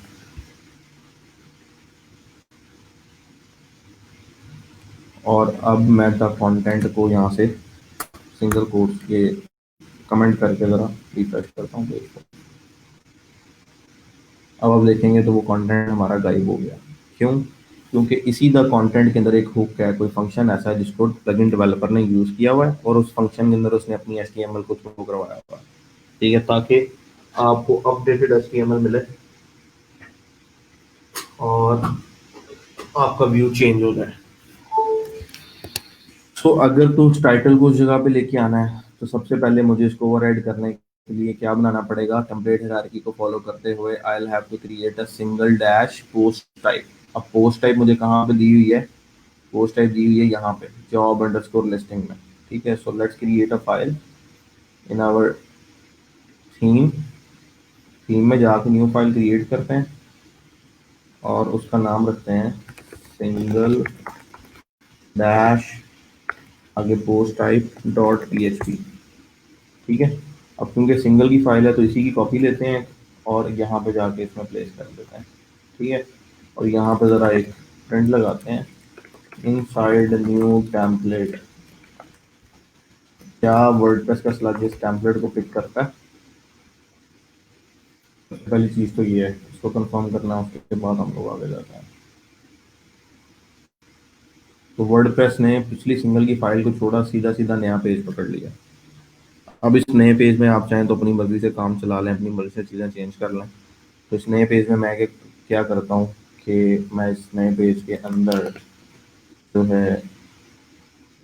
और अब मैं द कंटेंट को यहाँ से सिंगल कोट्स ये कमेंट करके ज़रा रिफ्रेश करता हूँ पेज को। अब आप देखेंगे तो वो कंटेंट हमारा गायब हो गया। क्यों? क्योंकि इसी द कंटेंट के अंदर एक हुक है, कोई फंक्शन ऐसा है जिसको प्लगइन डेवलपर ने यूज़ किया हुआ है और उस फंक्शन के अंदर उसने अपनी एचटीएमएल को थ्रो करवाया हुआ है। ठीक है, ताकि आपको अपडेटेड एचटीएमएल मिले और आपका व्यू चेंज हो जाए। सो अगर तो उस टाइटल को उस जगह पे लेके आना है तो सबसे पहले मुझे इसको ओवरराइड करने के लिए क्या बनाना पड़ेगा? टेम्पलेट हायरार्की को फॉलो करते हुए I will have to create a single dash post type. अब पोस्ट टाइप मुझे कहाँ पे दी हुई है? पोस्ट टाइप दी हुई है यहाँ पे जॉब अंडरस्कोर लिस्टिंग में। ठीक है, so let's create a file in our theme. Theme में जाके न्यू फाइल क्रिएट करते हैं और उसका नाम रखते हैं सिंगल डैश आगे पोस्ट टाइप डॉट पी। ठीक है, अब क्योंकि सिंगल की फाइल है तो इसी की कॉपी लेते हैं और यहाँ पे जाके इसमें प्लेस कर देते हैं। ठीक है, और यहाँ पे ज़रा एक प्रिंट लगाते हैं इनसाइड न्यू टेम्पलेट। क्या वर्डप्रेस का स्लग इस टेम्पलेट को पिक करता है? सबसे पहली चीज़ तो ये है, इसको कंफर्म करना, उसके बाद हम लोग आगे जाते हैं। तो वर्डप्रेस ने पिछली सिंगल की फाइल को छोड़ा, सीधा सीधा नया पेज पकड़ लिया। अब इस नए पेज में आप चाहें तो अपनी मर्जी से काम चला लें, अपनी मर्जी से चीज़ें चेंज कर लें। तो इस नए पेज में मैं क्या करता हूँ कि मैं इस नए पेज के अंदर जो है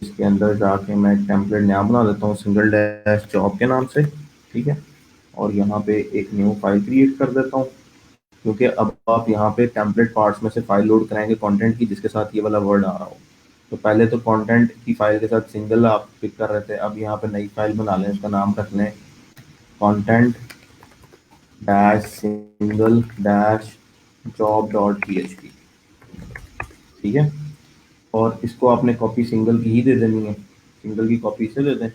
इसके अंदर जाके मैं एक टेम्पलेट नया बना देता हूँ सिंगल डैश जॉब के नाम से। ठीक है, और यहाँ पे एक न्यू फाइल क्रिएट कर देता हूँ, क्योंकि अब आप यहाँ पे टेम्पलेट पार्ट्स में से फाइल लोड कराएंगे कंटेंट की जिसके साथ ये वाला वर्ड आ रहा हो। तो पहले तो कंटेंट की फाइल के साथ सिंगल आप पिक कर रहे थे, अब यहाँ पे नई फाइल बना लें, उसका नाम रख लें content dash single dash job dot P. ठीक है, और इसको आपने कॉपी सिंगल की ही दे देनी है, सिंगल की कॉपी से दे दें।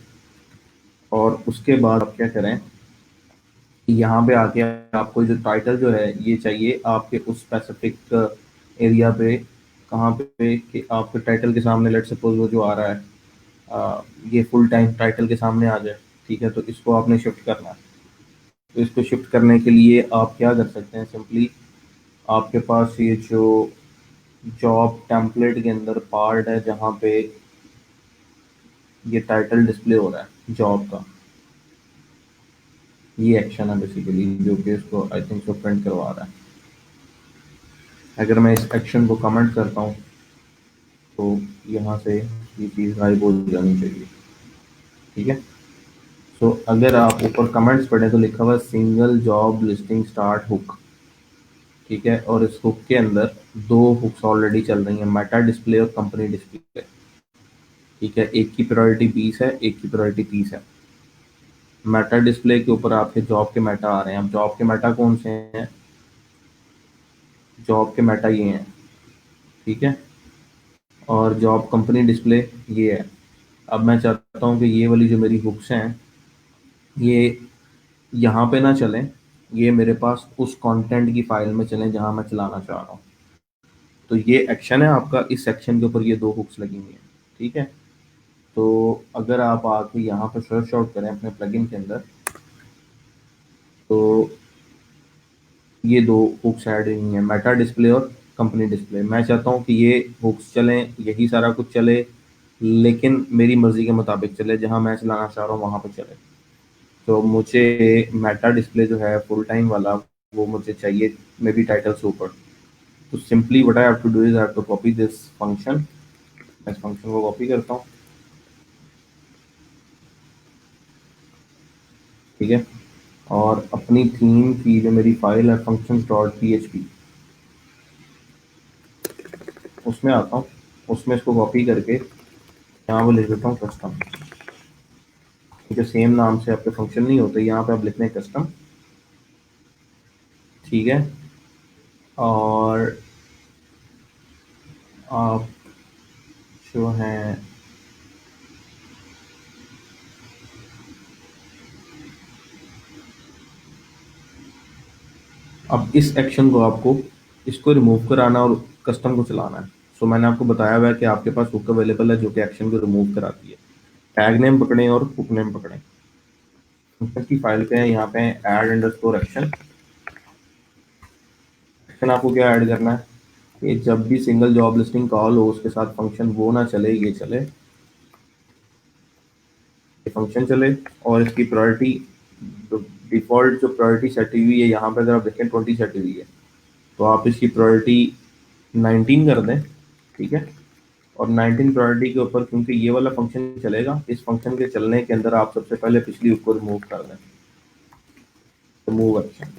और उसके बाद आप क्या करें कि यहाँ पे आके आपको जो टाइटल जो है ये चाहिए आपके उस स्पेसिफिक एरिया पे, कहाँ पे कि आपके टाइटल के सामने लेट सपोज वो जो आ रहा है ये फुल टाइम टाइटल के सामने आ जाए। ठीक है, तो इसको आपने शिफ्ट करना है। तो इसको शिफ्ट करने के लिए आप क्या कर सकते हैं, सिंपली आपके पास ये जो जॉब टेम्पलेट के अंदर पार्ट है जहाँ पे ये टाइटल डिस्प्ले हो रहा है जॉब का, ये एक्शन है बेसिकली जो कि इसको आई थिंक सो प्रिंट करवा रहा है। अगर मैं इस एक्शन को कमेंट करता हूँ तो यहाँ से ये चीज़ गायब हो जानी चाहिए। ठीक है, सो अगर आप ऊपर कमेंट्स पढ़ें तो लिखा हुआ है single job listing start hook. ठीक है, और इस हुक के अंदर दो हुक्स ऑलरेडी चल रही हैं, मेटा डिस्प्ले और कंपनी डिस्प्ले। ठीक है, एक की प्रायोरिटी 20 है, एक की प्रायोरिटी 30 है। मेटा डिस्प्ले के ऊपर आपके जॉब के मेटा आ रहे हैं। अब जॉब के मेटा कौन से हैं? जॉब के मेटा ये हैं। ठीक है, और जॉब कंपनी डिस्प्ले ये है। अब मैं चाहता हूँ कि ये वाली जो मेरी हुक्स हैं ये यहाँ पे ना चलें, ये मेरे पास उस कंटेंट की फाइल में चलें जहाँ मैं चलाना चाह रहा हूँ। तो ये एक्शन है आपका, इस सेक्शन के ऊपर ये दो हुक्स लगी हुई हैं। ठीक है, तो अगर आप आके यहाँ पर सर्च आउट करें अपने प्लगइन के अंदर तो ये दो हुक्स ऐड हुई हैं, मेटा डिस्प्ले और कंपनी डिस्प्ले। मैं चाहता हूँ कि ये हुक्स चलें, यही सारा कुछ चले, लेकिन मेरी मर्जी के मुताबिक चले, जहाँ मैं चलाना चाह रहा हूँ वहाँ पे चले। तो मुझे मेटा डिस्प्ले जो है फुल टाइम वाला वो मुझे चाहिए मे बी टाइटल से ऊपर। तो simply what I have to do is I have to copy this function. मैं इस फंक्शन को कॉपी करता हूँ। ठीक है, और अपनी थीम की जो मेरी फाइल है फंक्शन डॉट पी उसमें आता हूँ, उसमें इसको कॉपी करके यहाँ पे लिख देता हूँ कस्टम। क्योंकि सेम नाम से आपके फंक्शन नहीं होते। यहाँ पे आप लिखते हैं कस्टम, ठीक है, और आप जो हैं अब इस एक्शन को आपको इसको रिमूव कराना और कस्टम को चलाना है। सो मैंने आपको बताया हुआ है कि आपके पास हुक अवेलेबल है जो कि एक्शन को रिमूव कराती है। टैग नेम पकड़ें और हुक नेम पकड़ें। फंक्शन की फाइल पे है, यहाँ पे ऐड अंडरस्कोर एक्शन। एक्शन आपको क्या ऐड करना है कि जब भी सिंगल जॉब लिस्टिंग कॉल हो उसके साथ फंक्शन वो ना चले, ये चले, ये फंक्शन चले। और इसकी प्रायोरिटी, डिफॉल्ट जो प्रायोरिटी सेट हुई है यहाँ पे अगर आप देखें 20 सेट हुई है, तो आप इसकी प्रायोरिटी 19 कर दें, ठीक है। और 19 प्रायोरिटी के ऊपर क्योंकि ये वाला फंक्शन चलेगा, इस फंक्शन के चलने के अंदर आप सबसे पहले पिछली हुक को रिमूव कर दें, रिमूव एक्शन।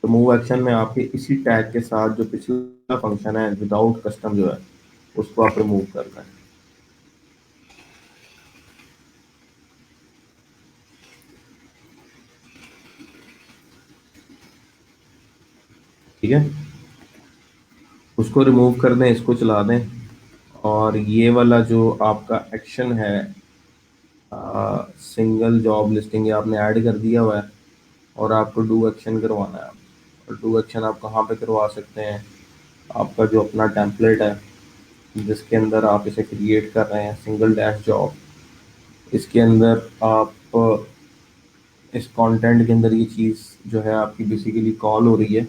तो मूव एक्शन में आपके इसी टैग के साथ जो पिछला फंक्शन है विदाउट कस्टम जो है उसको आप रिमूव कर दें, ठीक है। उसको रिमूव कर दें, इसको चला दें। और ये वाला जो आपका एक्शन है सिंगल जॉब लिस्टिंग, ये आपने ऐड कर दिया हुआ है और आपको डू एक्शन करवाना है। और डू एक्शन आप कहाँ पे करवा सकते हैं, आपका जो अपना टेम्पलेट है जिसके अंदर आप इसे क्रिएट कर रहे हैं सिंगल डैश जॉब, इसके अंदर आप इस कंटेंट के अंदर ये चीज़ जो है आपकी बेसिकली कॉल हो रही है।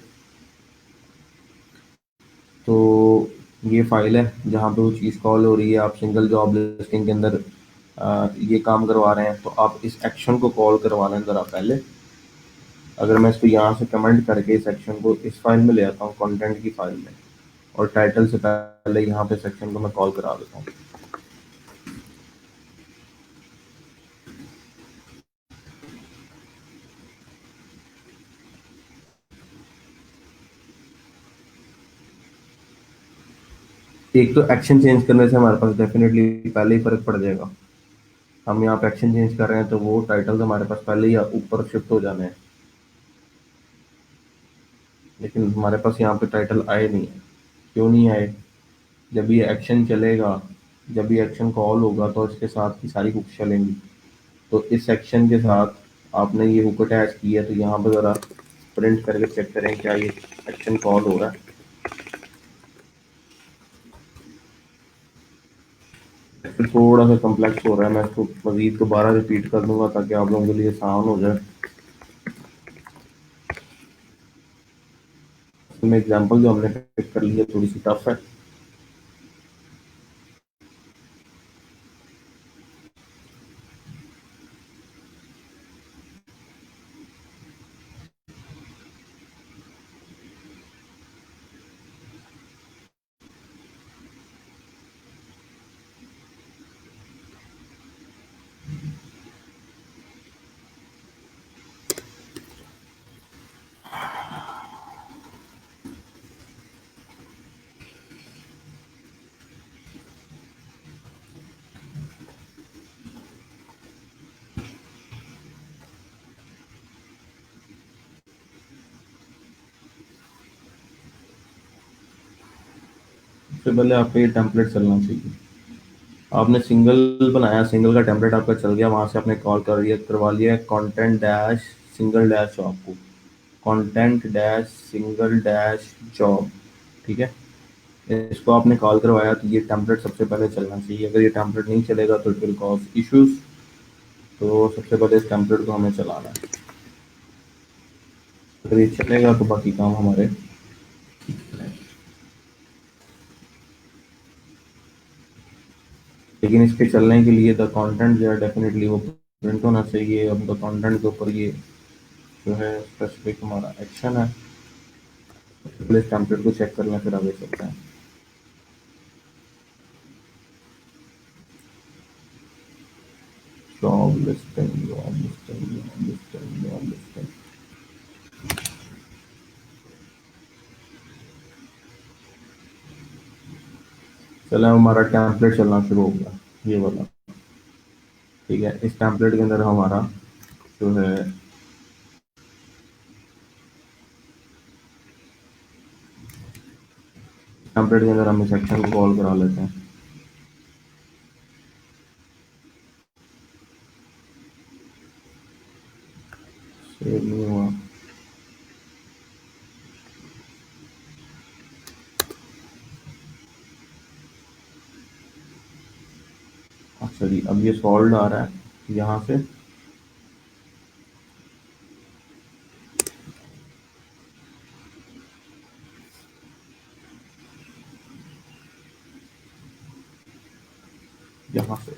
तो ये फाइल है जहाँ पे वो चीज़ कॉल हो रही है, आप सिंगल जॉब लिस्टिंग के अंदर ये काम करवा रहे हैं, तो आप इस एक्शन को कॉल करवा लें ज़रा पहले। अगर मैं इसको यहाँ से कमेंट करके इस एक्शन को इस फाइल में ले आता हूँ, कंटेंट की फाइल में, और टाइटल से पहले यहाँ पे सेक्शन को मैं कॉल करा देता हूँ। एक तो एक्शन चेंज करने से हमारे पास डेफिनेटली पहले ही फर्क पड़ जाएगा। हम यहाँ पे एक्शन चेंज कर रहे हैं तो वो टाइटल हमारे पास पहले ही ऊपर शिफ्ट हो जाने हैं, लेकिन हमारे पास यहाँ पे टाइटल आए नहीं है। क्यों नहीं आए? जब ये एक्शन चलेगा, जब ये एक्शन कॉल होगा तो इसके साथ की सारी हुक चलेंगी। तो इस सेक्शन के साथ आपने ये हुक अटैच की है, तो यहाँ पर ज़रा प्रिंट करके चेक करें क्या ये एक्शन कॉल हो रहा है। फिर थोड़ा सा कम्प्लेक्स हो रहा है, मैं इसको मज़ीद दोबारा रिपीट कर दूंगा ताकि आप लोगों के लिए आसान हो जाए। इसमें एग्जांपल जो हमने पिक कर ली है थोड़ी सी टफ है। सबसे पहले आपको ये टेम्पलेट चलना चाहिए। आपने सिंगल बनाया, सिंगल का टेम्पलेट आपका चल गया, वहां से आपने कॉल करवा लिया content dash single dash job को, content dash single dash job, ठीक है। इसको आपने कॉल करवाया तो ये टेम्पलेट सबसे पहले चलना चाहिए। अगर ये टेम्पलेट नहीं चलेगा तो इट विल कॉज इश्यूज। तो सबसे पहले इस टेम्पलेट को हमें चलाना है। अगर ये चलेगा तो बाकी काम हमारे ठीक चलेंगे। लेकिन इसके चलने के लिए द कंटेंट जो है डेफिनेटली वो प्रिंट होना चाहिए। अब द कंटेंट के ऊपर ये जो है स्पेसिफिक हमारा एक्शन है। पहले इस टेम्पलेट को चेक कर लें फिर आगे चलते हैं। Job listing, job listing, job listing, job listing. चलो हमारा टेम्पलेट चलना शुरू हो गया, ये वाला। ठीक है, इस टेम्पलेट के अंदर हमारा जो है टेम्पलेट के अंदर हम इस सेक्शन को कॉल करा लेते हैं। सेव नहीं हुआ। अच्छा जी, अब ये सॉल्व आ रहा है यहाँ से। यहाँ से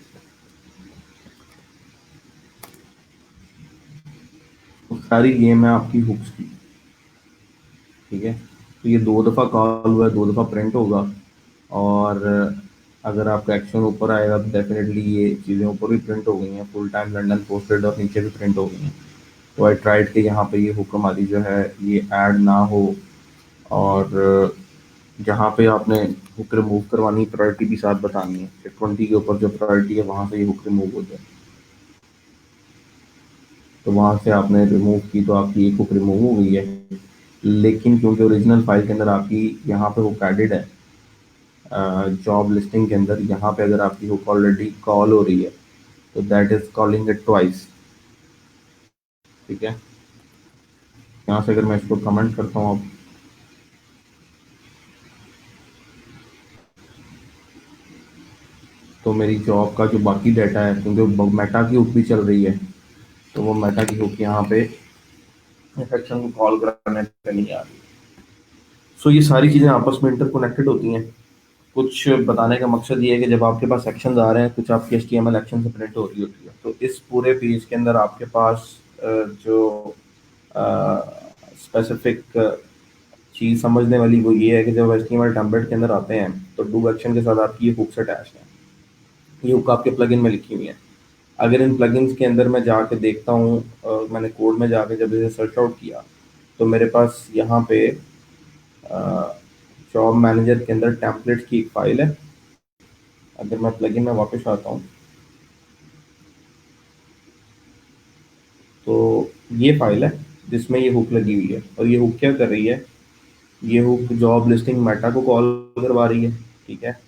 तो सारी गेम है आपकी हुक्स की। ठीक है, तो ये 2 दफ़ा कॉल हुआ है, 2 दफ़ा प्रिंट होगा। और अगर आपका एक्शन ऊपर आएगा तो डेफिनेटली ये चीज़ें ऊपर भी प्रिंट हो गई हैं, फुल टाइम लंदन पोस्टेड, और नीचे भी प्रिंट हो गई हैं। तो आई ट्राइड कि यहाँ पे ये हुक्म हमारी जो है ये ऐड ना हो, और जहाँ पे आपने हुक रिमूव करवानी प्रायोरिटी भी साथ बतानी है कि 20 के ऊपर जो प्रायोरिटी है वहाँ से ये हुक रिमूव हो जाए। तो वहाँ से आपने रिमूव की तो आपकी एक हुक रिमूव हो गई है, लेकिन क्योंकि ओरिजिनल फाइल के अंदर आपकी यहाँ पे हुक एडेड है, जॉब लिस्टिंग के अंदर यहाँ पे अगर आपकी हुक ऑलरेडी कॉल हो रही है तो that is calling it twice. ठीक है, यहाँ से अगर मैं इसको कमेंट करता हूँ अब, तो मेरी जॉब का जो बाकी डाटा है, क्योंकि मेटा की हुक भी चल रही है, तो वो मेटा की हुक यहाँ पे सेक्शन को कॉल कराने पे नहीं आ रही। सो ये सारी चीज़ें आपस में इंटरकनेक्टेड होती हैं। कुछ बताने का मकसद ये है कि जब आपके पास सेक्शंस आ रहे हैं, कुछ आपकी HTML एक्शन से प्रिंट हो रही होती है, तो इस पूरे पेज के अंदर आपके पास जो स्पेसिफिक चीज़ समझने वाली वो ये है कि जब HTML टेम्पलेट के अंदर आते हैं तो डू एक्शन के साथ आपकी ये हुक्स अटैच है। ये हुक आपके प्लगइन में लिखी हुई है। अगर इन प्लगइन्स के अंदर मैं जाके देखता हूँ, मैंने कोड में जाके जब इसे सर्च आउट किया तो मेरे पास यहाँ पे जॉब मैनेजर के अंदर टेम्पलेट्स की एक फाइल है। अगर मैं प्लगइन में वापस आता हूँ तो ये फाइल है जिसमें ये हुक लगी हुई है, और ये हुक क्या कर रही है, ये हुक जॉब लिस्टिंग मेटा को कॉल करवा रही है। ठीक है,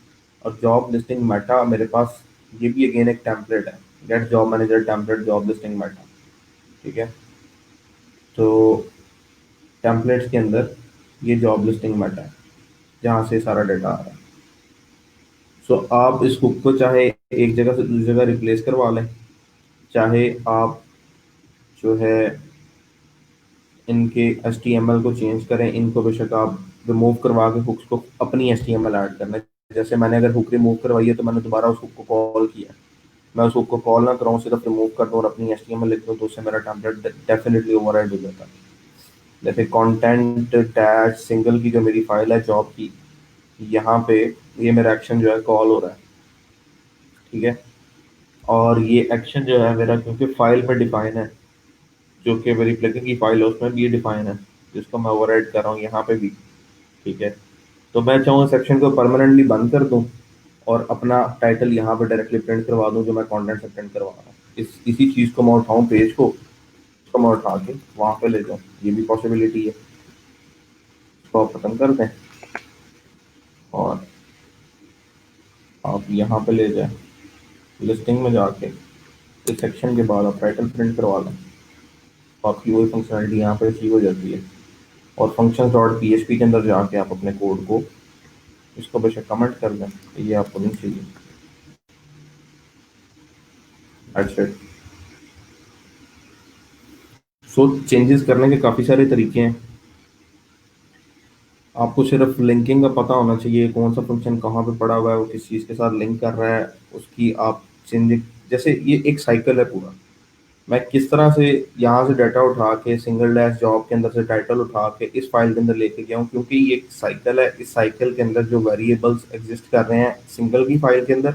और जॉब लिस्टिंग मेटा मेरे पास ये भी अगेन एक टेम्पलेट है, get job manager template job listing Meta. ठीक है, तो टेम्पलेट्स के अंदर ये जॉब लिस्टिंग मेटा है जहाँ से सारा डाटा आ रहा है। सो आप इस हुक को चाहे एक जगह से दूसरी जगह रिप्लेस करवा लें, चाहे आप जो है इनके HTML को चेंज करें, इनको बेशक आप रिमूव करवा के हुक्स को अपनी HTML ऐड करना है। जैसे मैंने अगर हुक रिमूव करवाई है तो मैंने दोबारा उस हुक को कॉल किया, मैं उस हुक को कॉल ना कराऊँ, सिर्फ रिमूव कर दूँ और अपनी HTML लिख दूँ, तो उससे मेरा टेम्पलेट डेफिनेटली ओवरराइड हो जाता है। जैसे कंटेंट टैग सिंगल की जो मेरी फाइल है जॉब की, यहाँ पे ये मेरा एक्शन जो है कॉल हो रहा है। ठीक है, और ये एक्शन जो है मेरा क्योंकि फाइल में डिफाइन है, जो कि मेरी प्लगइन की फाइल है उसमें भी ये डिफाइन है, जिसको मैं ओवरराइड कर रहा हूँ यहाँ पे भी। ठीक है, तो मैं चाहूँ सेक्शन को परमानेंटली बंद कर दूँ और अपना टाइटल यहाँ पे डायरेक्टली प्रिंट करवा दूँ जो मैं कंटेंट से प्रिंट करवा रहा हूँ। इसी चीज़ को मैं उठाऊँ पेज को, इसको मैं उठा के वहाँ पे ले जाऊँ, ये भी पॉसिबिलिटी है। इसको आप खत्म कर दें और आप यहाँ पे ले जाएं, लिस्टिंग में जाके इस सेक्शन के बाद आप टाइटल प्रिंट करवा लें, तो आपकी वही फंक्शनलिटी यहाँ पे अचीव हो जाती है। और फंक्शन डॉट PHP के अंदर जाके आप अपने कोड को इसको बेशक कमेंट कर दें, ये आपको नहीं चाहिए। अच्छा, सो चेंजेस करने के काफ़ी सारे तरीके हैं। आपको सिर्फ लिंकिंग का पता होना चाहिए, कौन सा फंक्शन कहाँ पे पड़ा हुआ है, वो किस चीज़ के साथ लिंक कर रहा है, उसकी आप चेंजिंग, जैसे ये एक साइकिल है पूरा। मैं किस तरह से यहाँ से डाटा उठा के सिंगल डैश जॉब के अंदर से टाइटल उठा के इस फाइल के अंदर लेके गया हूँ, क्योंकि ये एक साइकिल है। इस साइकिल के अंदर जो वेरिएबल्स एग्जिस्ट कर रहे हैं सिंगल की फाइल के अंदर,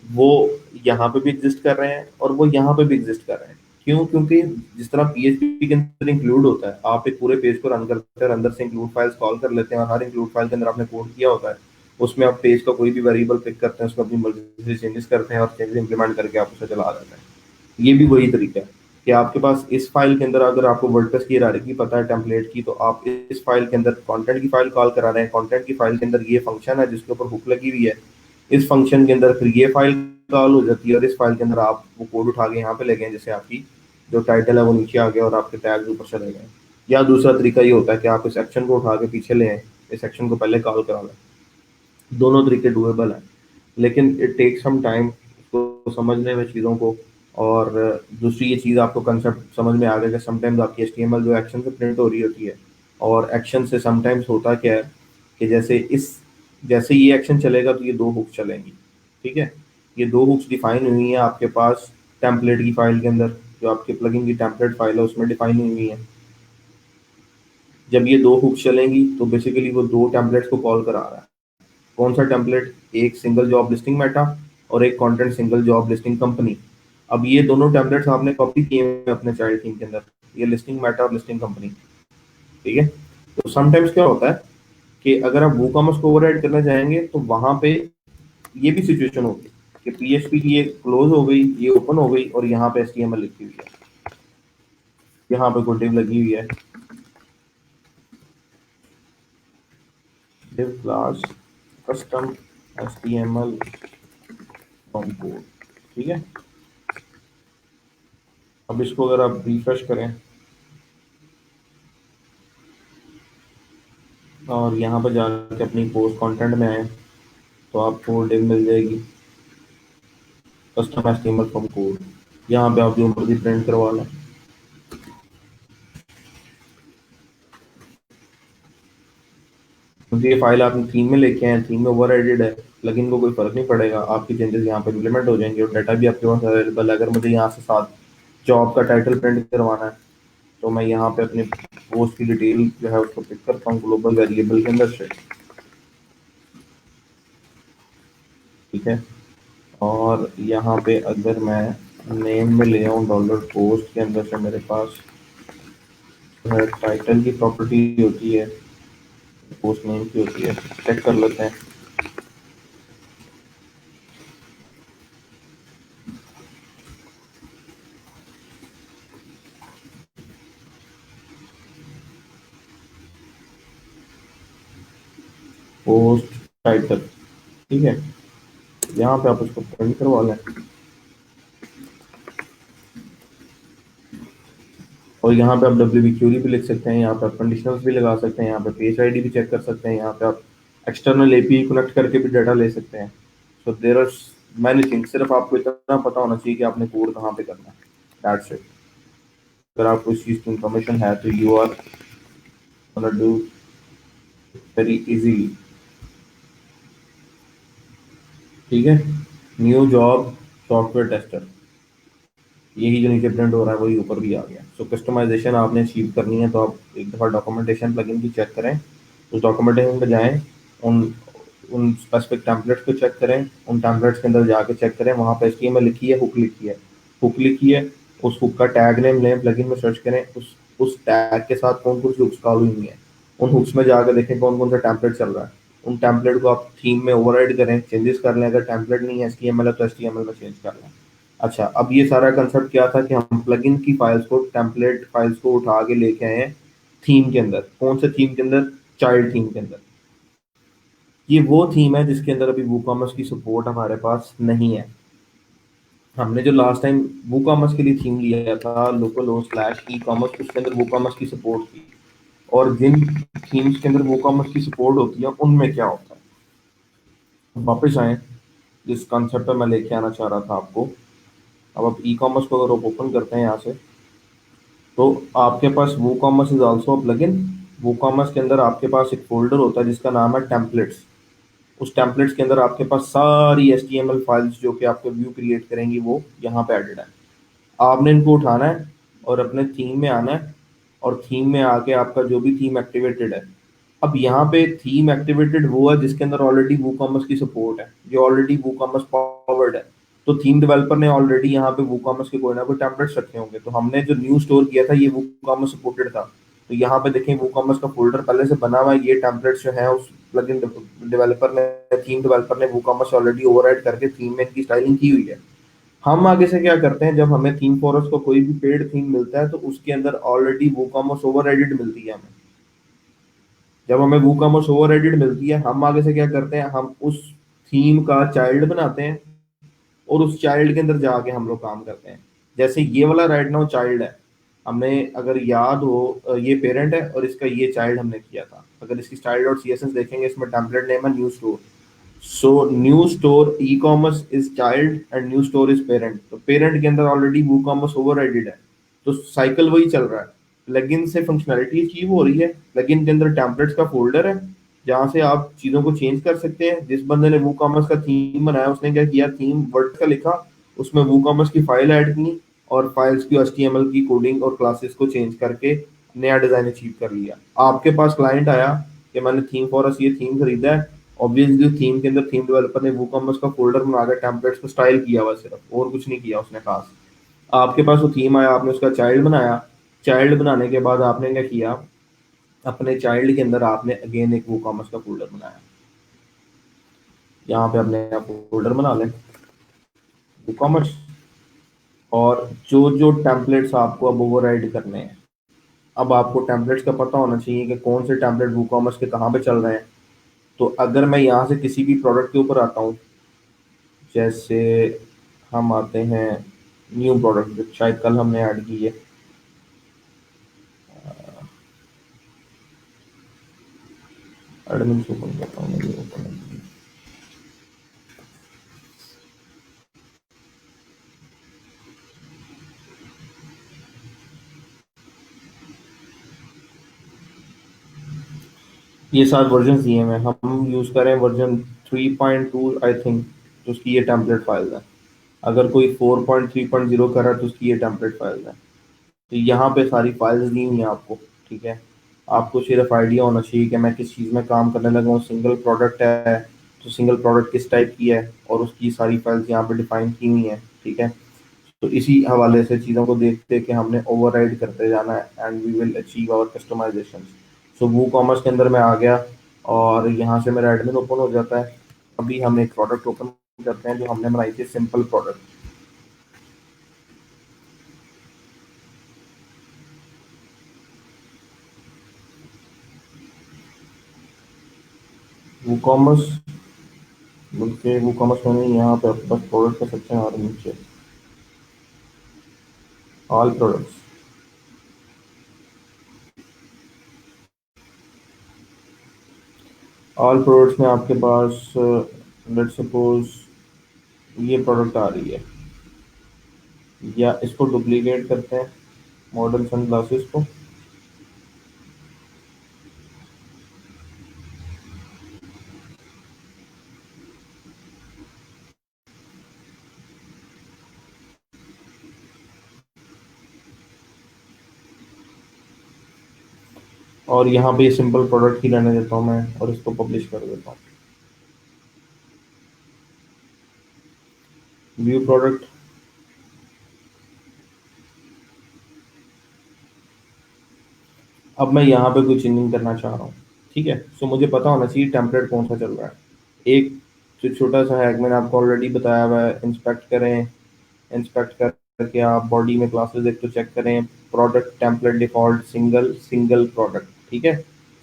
वो यहाँ पे भी एग्जिस्ट कर रहे हैं और वो यहाँ पे भी एग्जिस्ट कर रहे हैं। क्यों? क्योंकि जिस तरह PHP के अंदर इंक्लूड होता है, आप एक पूरे पेज को रन करते हैं, अंदर से इंक्लूड फाइल्स कॉल कर लेते हैं और हर इंक्लूड फाइल के अंदर आपने कोड किया होता है, उसमें आप पेज का कोई भी वेरिएबल पिक करते हैं, उसमें अपनी मर्जी से चेंजेस करते हैं और चेंजेस इंप्लीमेंट करके आप उसे चला देते हैं। ये भी वही तरीका है कि आपके पास इस फाइल के अंदर अगर आपको वर्डप्रेस की हायरार्की पता है टेम्पलेट की, तो आप इस फाइल के अंदर कंटेंट की फाइल कॉल करा रहे हैं, कंटेंट की फाइल के अंदर ये फंक्शन है जिसके ऊपर हुक लगी हुई है, इस फंक्शन के अंदर फिर ये फाइल कॉल हो जाती है और इस फाइल के अंदर आप वो कोड उठा के यहाँ पे ले गए, जैसे आपकी जो टाइटल है वो नीचे आ गया और आपके टैग ऊपर चले गए। या दूसरा तरीका ये होता है कि आप इस एक्शन को उठा के पीछे ले आए, इस एक्शन को पहले कॉल करा लें। दोनों तरीके डुएबल हैं, लेकिन इट टेक सम टाइम उसको समझने में चीज़ों को। और दूसरी ये चीज़ आपको कंसेप्ट समझ में आ गया कि समटाइम्स आपकी एचटीएमएल जो एक्शन से प्रिंट हो रही होती है, और एक्शन से समटाइम्स होता क्या है कि जैसे ये एक्शन चलेगा तो ये दो हुक्स चलेंगी, ठीक है। ये दो हुक्स डिफाइन हुई हैं आपके पास टेम्पलेट की फाइल के अंदर, जो आपके प्लगइन की टेम्पलेट फाइल है उसमें डिफाइन हुई है। जब ये दो हुक्स चलेंगी तो बेसिकली वो दो टेम्पलेट्स को कॉल करा रहा है। कौन सा टेम्पलेट? एक सिंगल जॉब लिस्टिंग मेटा और एक content single job listing company. अब ये दोनों टेम्पलेट्स आपने कॉपी किए हैं अपने चाइल्ड थीम के अंदर, ये लिस्टिंग मेटा और लिस्टिंग कंपनी, ठीक है। तो समटाइम्स क्या होता है कि अगर आप वूकॉमर्स को ओवरराइड करना चाहेंगे तो वहां पे ये भी सिचुएशन होगी कि पीएचपी की ये क्लोज हो गई, ये ओपन हो गई और यहाँ पे एचटीएमएल लिखी हुई है, यहाँ पे कोई div लगी हुई है, div class custom HTML from code, ठीक है। अब इसको अगर आप रिफ्रेश करें और यहाँ पर जाके अपनी पोस्ट कंटेंट में आए तो आपको div मिल जाएगी कस्टम एचटीएमएल फ्रॉम कोड। यहाँ पे आप जो मर्जी प्रिंट करवा लें। क्योंकि ये फाइल आपने थीम में लेके आए, थीम में ओवर एडिड है, प्लगइन को कोई फर्क नहीं पड़ेगा, आपकी चेंजेस यहाँ पे इम्प्लीमेंट हो जाएंगे और डाटा भी आपके पास अवेलेबल है। अगर मुझे यहाँ से साथ जॉब का टाइटल प्रिंट करवाना है तो मैं यहाँ पे अपने पोस्ट की डिटेल जो है उसको पिक करता हूँ ग्लोबल वेरिएबल के अंदर से, ठीक है। और यहाँ पे अगर मैं नेम में ले आऊँ डॉलर पोस्ट के अंदर से, मेरे पास जो है टाइटल की प्रॉपर्टी होती है, पोस्ट नेम की होती है, चेक कर लेते हैं। पोस्ट टाइटल, ठीक है, यहाँ पे आप उसको प्रिंट करवा लें और यहाँ पे आप डब्ल्यू क्यूरी भी लिख सकते हैं, यहाँ पे आप कंडीशनल्स भी लगा सकते हैं, यहाँ पे पेज आईडी भी चेक कर सकते हैं, यहाँ पे आप एक्सटर्नल एपीआई कनेक्ट करके भी डाटा ले सकते हैं। So there are many things, सिर्फ आपको इतना पता होना चाहिए कि आपने कोड कहाँ पे करना है, दैट्स इट। अगर आपको इस चीज़ की इंफॉर्मेशन है तो you are gonna do very easily, ठीक है। न्यू जॉब सॉफ्टवेयर टेस्टर, यही जो नीचे प्रिंट हो रहा है वही ऊपर भी आ गया। सो कस्टमाइजेशन आपने अचीव करनी है तो आप एक दफ़ा डॉक्यूमेंटेशन प्लगइन की चेक करें, उस डॉक्यूमेंटेशन पे जाएं, उन उन स्पेसिफिक टेम्पलेट्स को चेक करें, उन टेम्पलेट्स के अंदर जाके चेक करें, वहाँ पे एचटीएमएल लिखी है, हुक लिखी है, हुक लिखी है, उस हुक का टैग नेम लें, प्लगइन में सर्च करें, उस टैग के साथ कौन कौन सी हुक्स कॉल हुई हैं, उन हुक्स में जाकर देखें कौन कौन सा टेम्पलेट चल रहा है, उन टेम्पलेट को आप थीम में ओवरराइड करें, चेंजेस कर लें। अगर टेम्पलेट नहीं है एचटीएमएल है तो एचटीएमएल में चेंज कर लें। अच्छा, अब ये सारा कंसेप्ट क्या था कि हम प्लगइन की फाइल्स को, टेम्पलेट फाइल्स को उठा के लेके आए हैं थीम के अंदर। कौन से थीम के अंदर? चाइल्ड थीम के अंदर। ये वो थीम है जिसके अंदर अभी वूकॉमर्स की सपोर्ट हमारे पास नहीं है। हमने जो लास्ट टाइम वूकॉमर्स के लिए थीम लिया था लोकल हो स्लैश ई कॉमर्स, उसके अंदर वूकॉमर्स की सपोर्ट थी। और जिन थीम्स के अंदर वूकॉमर्स की सपोर्ट होती है उनमें क्या होता है, वापस आए जिस कॉन्सेप्ट पे मैं लेके आना चाह रहा था आपको। अब आप ई कॉमर्स को अगर आप ओपन करते हैं यहाँ से, तो आपके पास WooCommerce is also a plugin. WooCommerce के अंदर आपके पास एक फोल्डर होता है जिसका नाम है टेम्पलेट्स। उस टेम्पलेट्स के अंदर आपके पास सारी एचटीएमएल फाइल्स जो कि आपको व्यू क्रिएट करेंगी वो यहाँ पे एडेड है। आपने इनको उठाना है और अपने थीम में आना है और थीम में आके आपका जो भी थीम एक्टिवेटेड है, अब यहाँ पे थीम एक्टिवेटेड वो है जिसके अंदर ऑलरेडी वूकॉमर्स की सपोर्ट है, जो ऑलरेडी वूकॉमर्स पावर्ड है। तो थीम डेवलपर ने ऑलरेडी यहाँ पे वूकॉमर्स के कोई ना कोई टेम्पलेट्स रखे होंगे। तो हमने जो न्यू स्टोर किया था ये वूकॉमर्स सपोर्टेड था, तो यहाँ पे देखें वूकॉमर्स का फोल्डर पहले से बना हुआ है, ये टेम्पलेट्स जो है उस प्लगइन डेवलपर ने, थीम डेवलपर ने वूकॉमर्स ऑलरेडी ओवरराइड करके थीम में इनकी स्टाइलिंग की हुई है। हम आगे से क्या करते हैं, जब हमें थीम फॉरेस्ट को कोई भी पेड थीम मिलता है तो उसके अंदर ऑलरेडी वूकॉमर्स ओवरराइडेड मिलती है हमें। जब हमें वूकॉमर्स ओवरराइडेड मिलती है, हम आगे से क्या करते हैं, हम उस थीम का चाइल्ड बनाते हैं और उस चाइल्ड के अंदर जाके हम लोग काम करते हैं। जैसे ये वाला राइट नाउ चाइल्ड है, हमने अगर याद हो ये पेरेंट है और इसका ये चाइल्ड हमने किया था। अगर इसकी style dot C S S देखेंगे, इसमें टेम्पलेट नेम है new store. So new store ecommerce is child and new store is parent. तो पेरेंट के अंदर ऑलरेडी वो कॉमर्स ओवरराइडेड है, तो साइकिल वही चल रहा है। प्लगइन से फंक्शनैलिटी अचीव हो रही है, प्लगइन के अंदर टेम्पलेट्स का फोल्डर है जहाँ से आप चीजों को चेंज कर सकते हैं। जिस बंदे ने वो कॉमर्स का थीम बनाया उसने क्या किया, थीम वर्ड का लिखा, उसमें वो कॉमर्स की फाइल ऐड की और फाइल्स की HTML की कोडिंग और क्लासेस को चेंज करके नया डिजाइन अचीव कर लिया। आपके पास क्लाइंट आया कि मैंने थीम फॉरेस्ट ये थीम खरीदा है, ऑब्वियसली थीम के अंदर थीम डेवलपर ने वूकॉमर्स का फोल्डर बना के टेम्पलेट्स को स्टाइल किया हुआ, सिर्फ और कुछ नहीं किया उसने खास। आपके पास वो थीम आया, आपने उसका चाइल्ड बनाया, चाइल्ड बनाने के बाद आपने क्या किया, अपने चाइल्ड के अंदर आपने अगेन एक वूकॉमर्स का फोल्डर बनाया। यहाँ पे अपने आप फोल्डर बना लें वूकॉमर्स, और जो जो टेम्पलेट्स आपको अब ओवरराइड करने हैं, अब आपको टेम्पलेट्स का पता होना चाहिए कि कौन से टेम्पलेट वूकॉमर्स के कहाँ पे चल रहे हैं। तो अगर मैं यहाँ से किसी भी प्रोडक्ट के ऊपर आता हूँ, जैसे हम आते हैं न्यू प्रोडक्ट, शायद कल हमने ऐड की है, एडमिन से ओपन करता हूँ मैं, ओपन। ये सात वर्जन दिए हैं, हम यूज़ करें वर्जन 3.2 आई थिंक, तो उसकी ये टेम्पलेट फाइल है। अगर कोई 4.3.0 कर रहा है तो उसकी ये टेम्पलेट फाइल है। तो यहाँ पे सारी फाइल्स दी हुई हैं आपको, ठीक है। आपको सिर्फ आइडिया होना चाहिए कि मैं किस चीज़ में काम करने लगा हूँ। सिंगल प्रोडक्ट है तो सिंगल प्रोडक्ट किस टाइप की है, और उसकी सारी फाइल्स यहाँ पे डिफाइन की हुई हैं, ठीक है। तो इसी हवाले से चीज़ों को देखते कि हमने ओवरराइड करते जाना है and we will achieve our customisation. So WooCommerce के अंदर मैं आ गया और यहाँ से मेरा एडमिन ओपन हो जाता है। अभी हम एक प्रोडक्ट ओपन करते हैं जो हमने बनाई थी, सिंपल प्रोडक्ट। वो कॉमर्स बल्कि वो कॉमर्स में नहीं, यहाँ पे आपके पास प्रोडक्ट का सेक्शन आ रहा है नीचे, ऑल प्रोडक्ट्स। ऑल प्रोडक्ट्स में आपके पास लेट्स सपोज ये प्रोडक्ट आ रही है, या इसको डुप्लीकेट करते हैं, मॉडल सन ग्लासेस को। और यहाँ पे ये सिंपल प्रोडक्ट ही रहने देता हूँ मैं और इसको पब्लिश कर देता हूँ। व्यू प्रोडक्ट, अब मैं यहाँ पे कोई चेंजिंग करना चाह रहा हूँ, ठीक है। सो मुझे पता होना चाहिए टेम्पलेट कौन सा चल रहा है। एक जो छोटा सा हैक मैंने आपको ऑलरेडी बताया हुआ है, इंस्पेक्ट करें, इंस्पेक्ट करके आप बॉडी में क्लासेस एक तो चेक करें, product template default single, single product, ठीक है।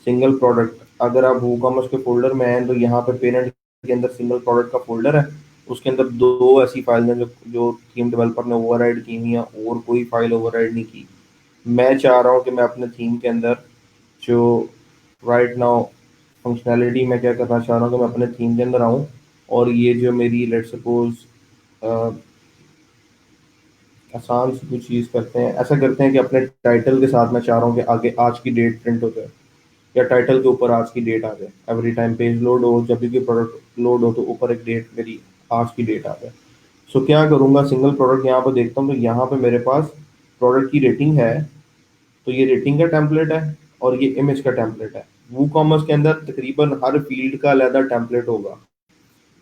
सिंगल प्रोडक्ट, अगर आप वूकॉमर्स के फोल्डर में हैं तो यहाँ पे पेरेंट के अंदर सिंगल प्रोडक्ट का फोल्डर है, उसके अंदर दो ऐसी फाइल हैं जो जो थीम डेवलपर ने ओवरराइड की हुई हैं, और कोई फाइल ओवरराइड नहीं की। मैं चाह रहा हूँ कि मैं अपने थीम के अंदर जो राइट नाउ फंक्शनैलिटी मैं क्या करना चाह रहा हूँ कि मैं अपने थीम के अंदर आऊँ, और ये जो मेरी लेट सपोज आसान सी कुछ चीज़ करते हैं, ऐसा करते हैं कि अपने टाइटल के साथ मैं चाह रहा हूँ कि आगे आज की डेट प्रिंट हो जाए, या टाइटल के ऊपर आज की डेट आ जाए। एवरी टाइम पेज लोड हो, जब भी कोई प्रोडक्ट लोड हो तो ऊपर एक डेट, मेरी आज की डेट आ जाए। सो क्या करूँगा, सिंगल प्रोडक्ट यहाँ पर देखता हूँ तो यहाँ पे मेरे पास प्रोडक्ट की रेटिंग है, तो ये रेटिंग का टेम्पलेट है और ये इमेज का टेम्पलेट है। वो कॉमर्स के अंदर तकरीबन हर फील्ड का अलग टेम्पलेट होगा,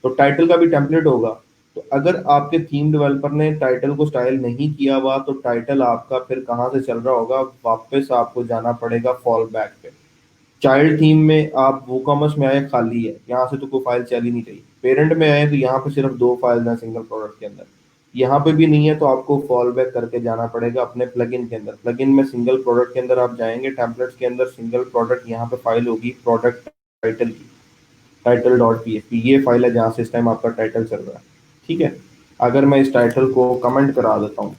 तो टाइटल का भी टेम्पलेट होगा। तो अगर आपके थीम डेवलपर ने टाइटल को स्टाइल नहीं किया हुआ तो टाइटल आपका फिर कहाँ से चल रहा होगा, वापस आपको जाना पड़ेगा फॉल बैक पे। चाइल्ड थीम में आप वूकॉमर्स में आए, खाली है, यहाँ से तो कोई फाइल चल ही नहीं रही। पेरेंट में आए तो यहाँ पे सिर्फ दो फाइल हैं सिंगल प्रोडक्ट के अंदर। यहाँ पे भी नहीं है तो आपको फॉल बैक करके जाना पड़ेगा अपने प्लगइन के अंदर। प्लगइन में सिंगल प्रोडक्ट के अंदर आप जाएंगे, टेम्पलेट्स के अंदर सिंगल प्रोडक्ट, यहाँ पे फाइल होगी प्रोडक्ट टाइटल की, टाइटल डॉट पी ये फाइल है जहाँ से इस टाइम आपका टाइटल चल रहा है। ठीक है, अगर मैं इस टाइटल को कमेंट करा देता हूँ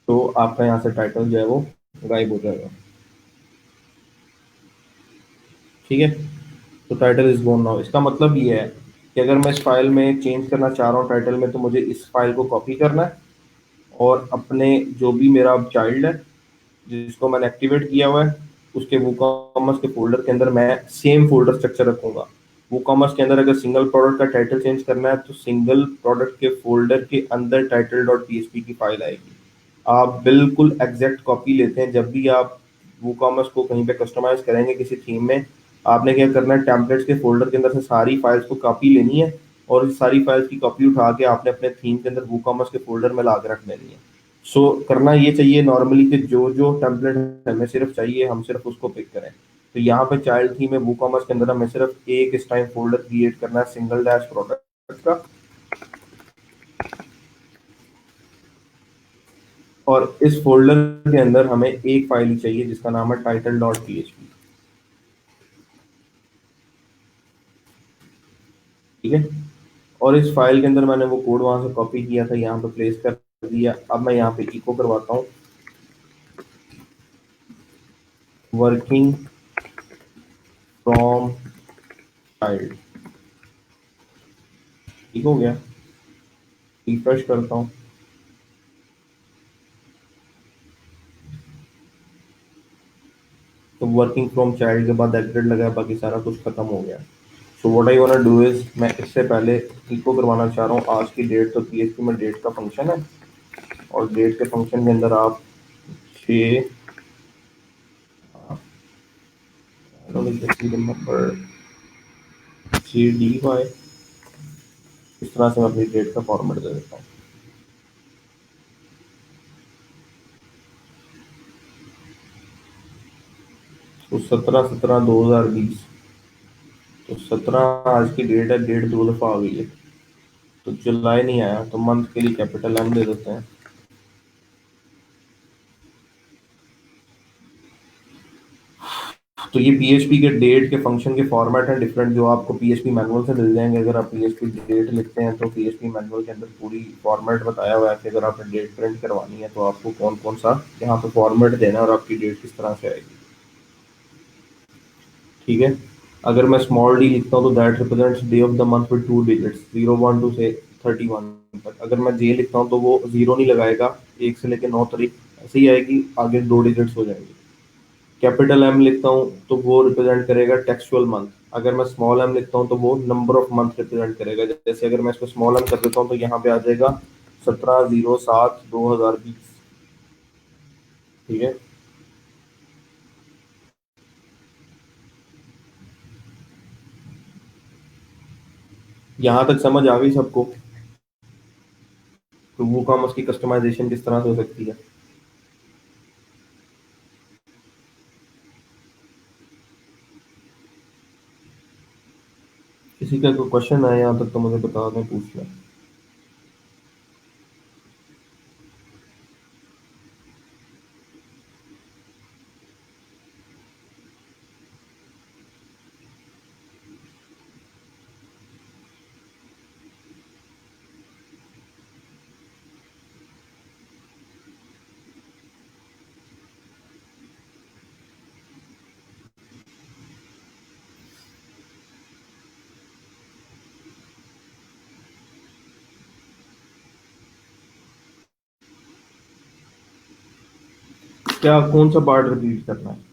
तो आपका यहाँ से टाइटल जो है वो गायब हो जाएगा। ठीक है, तो टाइटल इज गोन नाउ, इसका मतलब ये है कि अगर मैं इस फाइल में चेंज करना चाह रहा हूँ टाइटल में, तो मुझे इस फाइल को कॉपी करना है और अपने जो भी मेरा चाइल्ड है जिसको मैंने एक्टिवेट किया हुआ है उसके वूकॉमर्स के फोल्डर के अंदर मैं सेम फोल्डर स्ट्रक्चर रखूंगा। वूकॉमर्स के अंदर अगर सिंगल प्रोडक्ट का टाइटल चेंज करना है तो सिंगल प्रोडक्ट के फोल्डर के अंदर टाइटल डॉट पीएचपी की फाइल आएगी। आप बिल्कुल एग्जैक्ट कॉपी लेते हैं जब भी आप वूकॉमर्स को कहीं पे कस्टमाइज करेंगे किसी थीम में। आपने क्या करना है, टेम्पलेट्स के फोल्डर के अंदर से सारी फाइल्स को कॉपी लेनी है और इस सारी फाइल्स की कॉपी उठा के आपने अपने थीम के अंदर वूकॉमर्स के फोल्डर में ला के रख लेनी है। सो करना ये चाहिए नॉर्मली कि जो जो टेम्पलेट हमें सिर्फ चाहिए हम सिर्फ उसको पिक करें। तो यहाँ पे चाइल्ड थीम में वूकॉमर्स के अंदर हमें सिर्फ एक इस टाइम फोल्डर क्रिएट करना है सिंगल डैश प्रोडक्ट का, और इस फोल्डर के अंदर हमें एक फाइल ही चाहिए जिसका नाम है टाइटल डॉट पीएचपी। ठीक है, और इस फाइल के अंदर मैंने वो कोड वहां से कॉपी किया था यहाँ पे प्लेस कर दिया। अब मैं यहाँ पे इको करवाता हूँ वर्किंग फ्रॉम चाइल्ड। ठीक हो गया, रिफ्रेश करता हूँ तो वर्किंग फ्रॉम चाइल्ड के बाद एग्रेड लगा, बाकी सारा कुछ खत्म हो गया। So what I want to do is, मैं इससे पहले इको करवाना चाह रहा हूँ आज की डेट। तो पीएचपी में डेट का फंक्शन है और डेट के फंक्शन के अंदर आप 6 नंबर GDY, इस तरह से मैं अपनी डेट का फॉर्मेट दे देता हूँ। तो 17/17/2020, तो 17 आज की डेट है, डेट दो दफा आ गई है तो जुलाई नहीं आया, तो मंथ के लिए कैपिटल एम दे देते हैं। तो ये पीएचपी के डेट के फंक्शन के फॉर्मेट है डिफरेंट जो आपको पीएचपी मैनुअल से मिल जाएंगे। अगर आप पीएचपी डेट लिखते हैं तो पीएचपी मैनुअल के अंदर पूरी फॉर्मेट बताया हुआ है कि अगर आपने डेट प्रिंट करवानी है तो आपको कौन कौन सा यहाँ पे फॉर्मेट देना है और आपकी डेट किस तरह से आएगी। ठीक है, अगर मैं स्मॉल डी लिखता हूँ तो that represents day of the month with 2 digits 01 to से 31 तक। अगर मैं जे लिखता हूँ तो वो जीरो नहीं लगाएगा, 1 से लेकर 9 तारीख ऐसे ही आएगी, आगे 2 डिजिट्स हो जाएंगे। कैपिटल एम लिखता हूँ तो वो रिप्रेजेंट करेगा टेक्सचुअल मंथ। अगर मैं स्मॉल एम लिखता हूँ तो वो नंबर ऑफ मंथ रिप्रेजेंट करेगा। जैसे अगर मैं इसको स्मॉल एम कर देता हूँ तो यहाँ पे आ जाएगा 17/07/2020। ठीक है, यहाँ तक समझ आ गई सबको तो वो काम उसकी कस्टमाइजेशन किस तरह से हो सकती है। किसी का कोई क्वेश्चन है यहाँ तक तो मुझे बता दें, पूछ लें। क्या कौन सा पार्ट रिपीट करना है?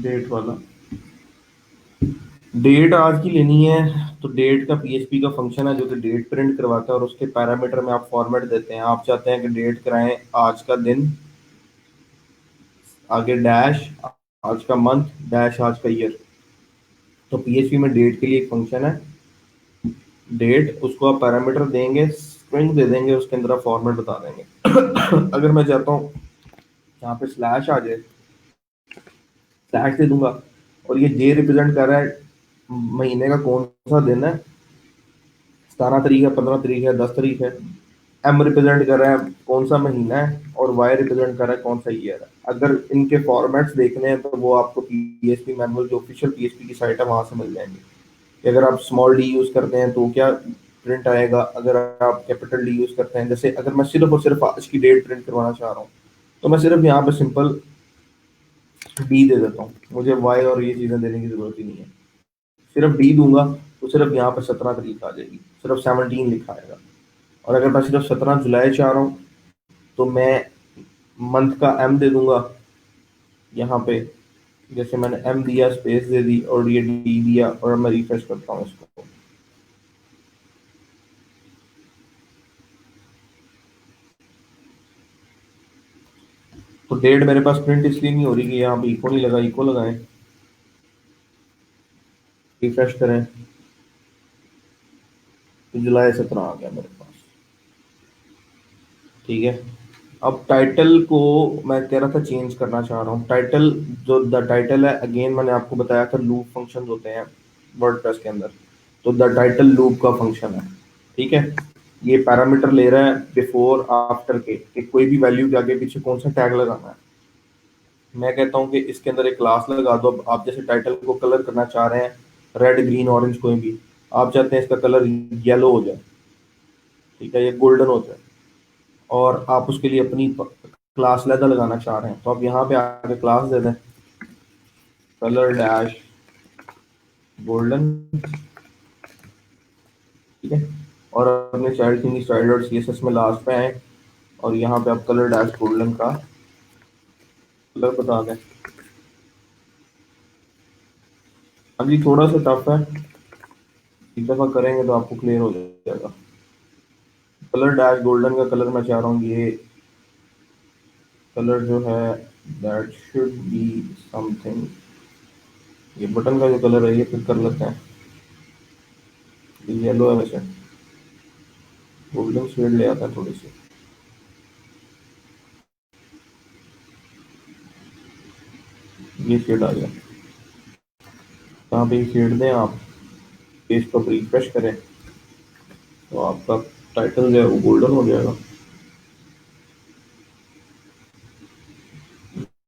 डेट वाला। डेट आज की लेनी है तो डेट का पीएचपी का फंक्शन है जो कि डेट प्रिंट करवाता है और उसके पैरामीटर में आप फॉर्मेट देते हैं। आप चाहते हैं कि डेट कराएं आज का दिन, आगे डैश आज का मंथ, डैश आज का ईयर। तो पीएचपी में डेट के लिए एक फंक्शन है डेट, उसको आप पैरामीटर देंगे, स्ट्रिंग दे देंगे, उसके अंदर आप फॉर्मेट बता देंगे। अगर मैं चाहता हूँ यहाँ पे स्लैश आ जाए, स्लैश दे दूंगा, और ये जे रिप्रेजेंट कर रहा है महीने का कौन सा दिन है, 17 तारीख है, 15 तारीख है, 10 तारीख है। एम रिप्रेजेंट कर रहा है कौन सा महीना है, और वाई रिप्रेजेंट कर रहा है कौन सा ईयर है। अगर इनके फॉर्मेट्स देखने हैं तो वो आपको पीएचपी मैनुअल जो ऑफिशियल पीएचपी की साइट है वहां से मिल जाएंगे कि अगर आप स्मॉल डी यूज करते हैं तो क्या प्रिंट आएगा, अगर आप कैपिटल डी यूज करते हैं। जैसे अगर मैं सिर्फ और सिर्फ आज की डेट प्रिंट करवाना चाह रहा हूँ तो मैं सिर्फ यहाँ पे सिंपल डी दे देता हूँ, मुझे वाई और ये चीजें देने की जरूरत ही नहीं है। सिर्फ डी दूंगा तो सिर्फ यहाँ पे 17 तारीख आ जाएगी, सिर्फ 17 लिखा आएगा। और अगर मैं सिर्फ 17 जुलाई चाह रहा हूँ तो मैं मंथ का एम दे दूंगा यहाँ पे, जैसे मैंने एम दिया, स्पेस दे दी और ये डी दिया, और मैं रिफ्रेश करता हूँ इसको। तो डेट मेरे पास प्रिंट इसलिए नहीं हो रही कि यहाँ पे इको नहीं लगा, इको लगाएं, रिफ्रेश करें तो जुलाई 17 आ गया मेरे पास। ठीक है। अब टाइटल को मैं कह रहा था चेंज करना चाह रहा हूँ। टाइटल, जो द टाइटल है, अगेन मैंने आपको बताया था लूप फंक्शन होते हैं वर्डप्रेस के अंदर, तो द टाइटल लूप का फंक्शन है। ठीक है। ये पैरामीटर ले रहा है बिफोर आफ्टर के कि कोई भी वैल्यू के आगे पीछे कौन सा टैग लगाना है। मैं कहता हूँ कि इसके अंदर एक क्लास लगा दो। अब आप जैसे टाइटल को कलर करना चाह रहे हैं, रेड ग्रीन ऑरेंज कोई भी, आप चाहते हैं इसका कलर येलो हो जाए, ठीक है, ये गोल्डन हो जाए, और आप उसके लिए अपनी क्लास लेदा लगाना चाह रहे हैं तो आप यहाँ पे आके क्लास दे दें कलर डैश गोल्डन। ठीक है। और अपने चाइल्ड थिंग स्टाइल और सीएसएस में लास्ट पे आए और यहाँ पे आप कलर डैश गोल्डन का कलर बता दें। अभी थोड़ा सा टफ है, एक दफा करेंगे तो आपको क्लियर हो जाएगा। कलर डैश गोल्डन का कलर मैं चाह रहा हूँ ये कलर जो है दैट शुड बी समथिंग, ये बटन का जो कलर है ये पिक कर लेते हैं, येलो है वैसे, गोल्डन शेड ले आता है थोड़ी सी, ये शेड आ गया। यहाँ पे शेड दें आप, पेज को रिफ्रेश करें तो आपका टाइटल जो है वो गोल्डन हो जाएगा।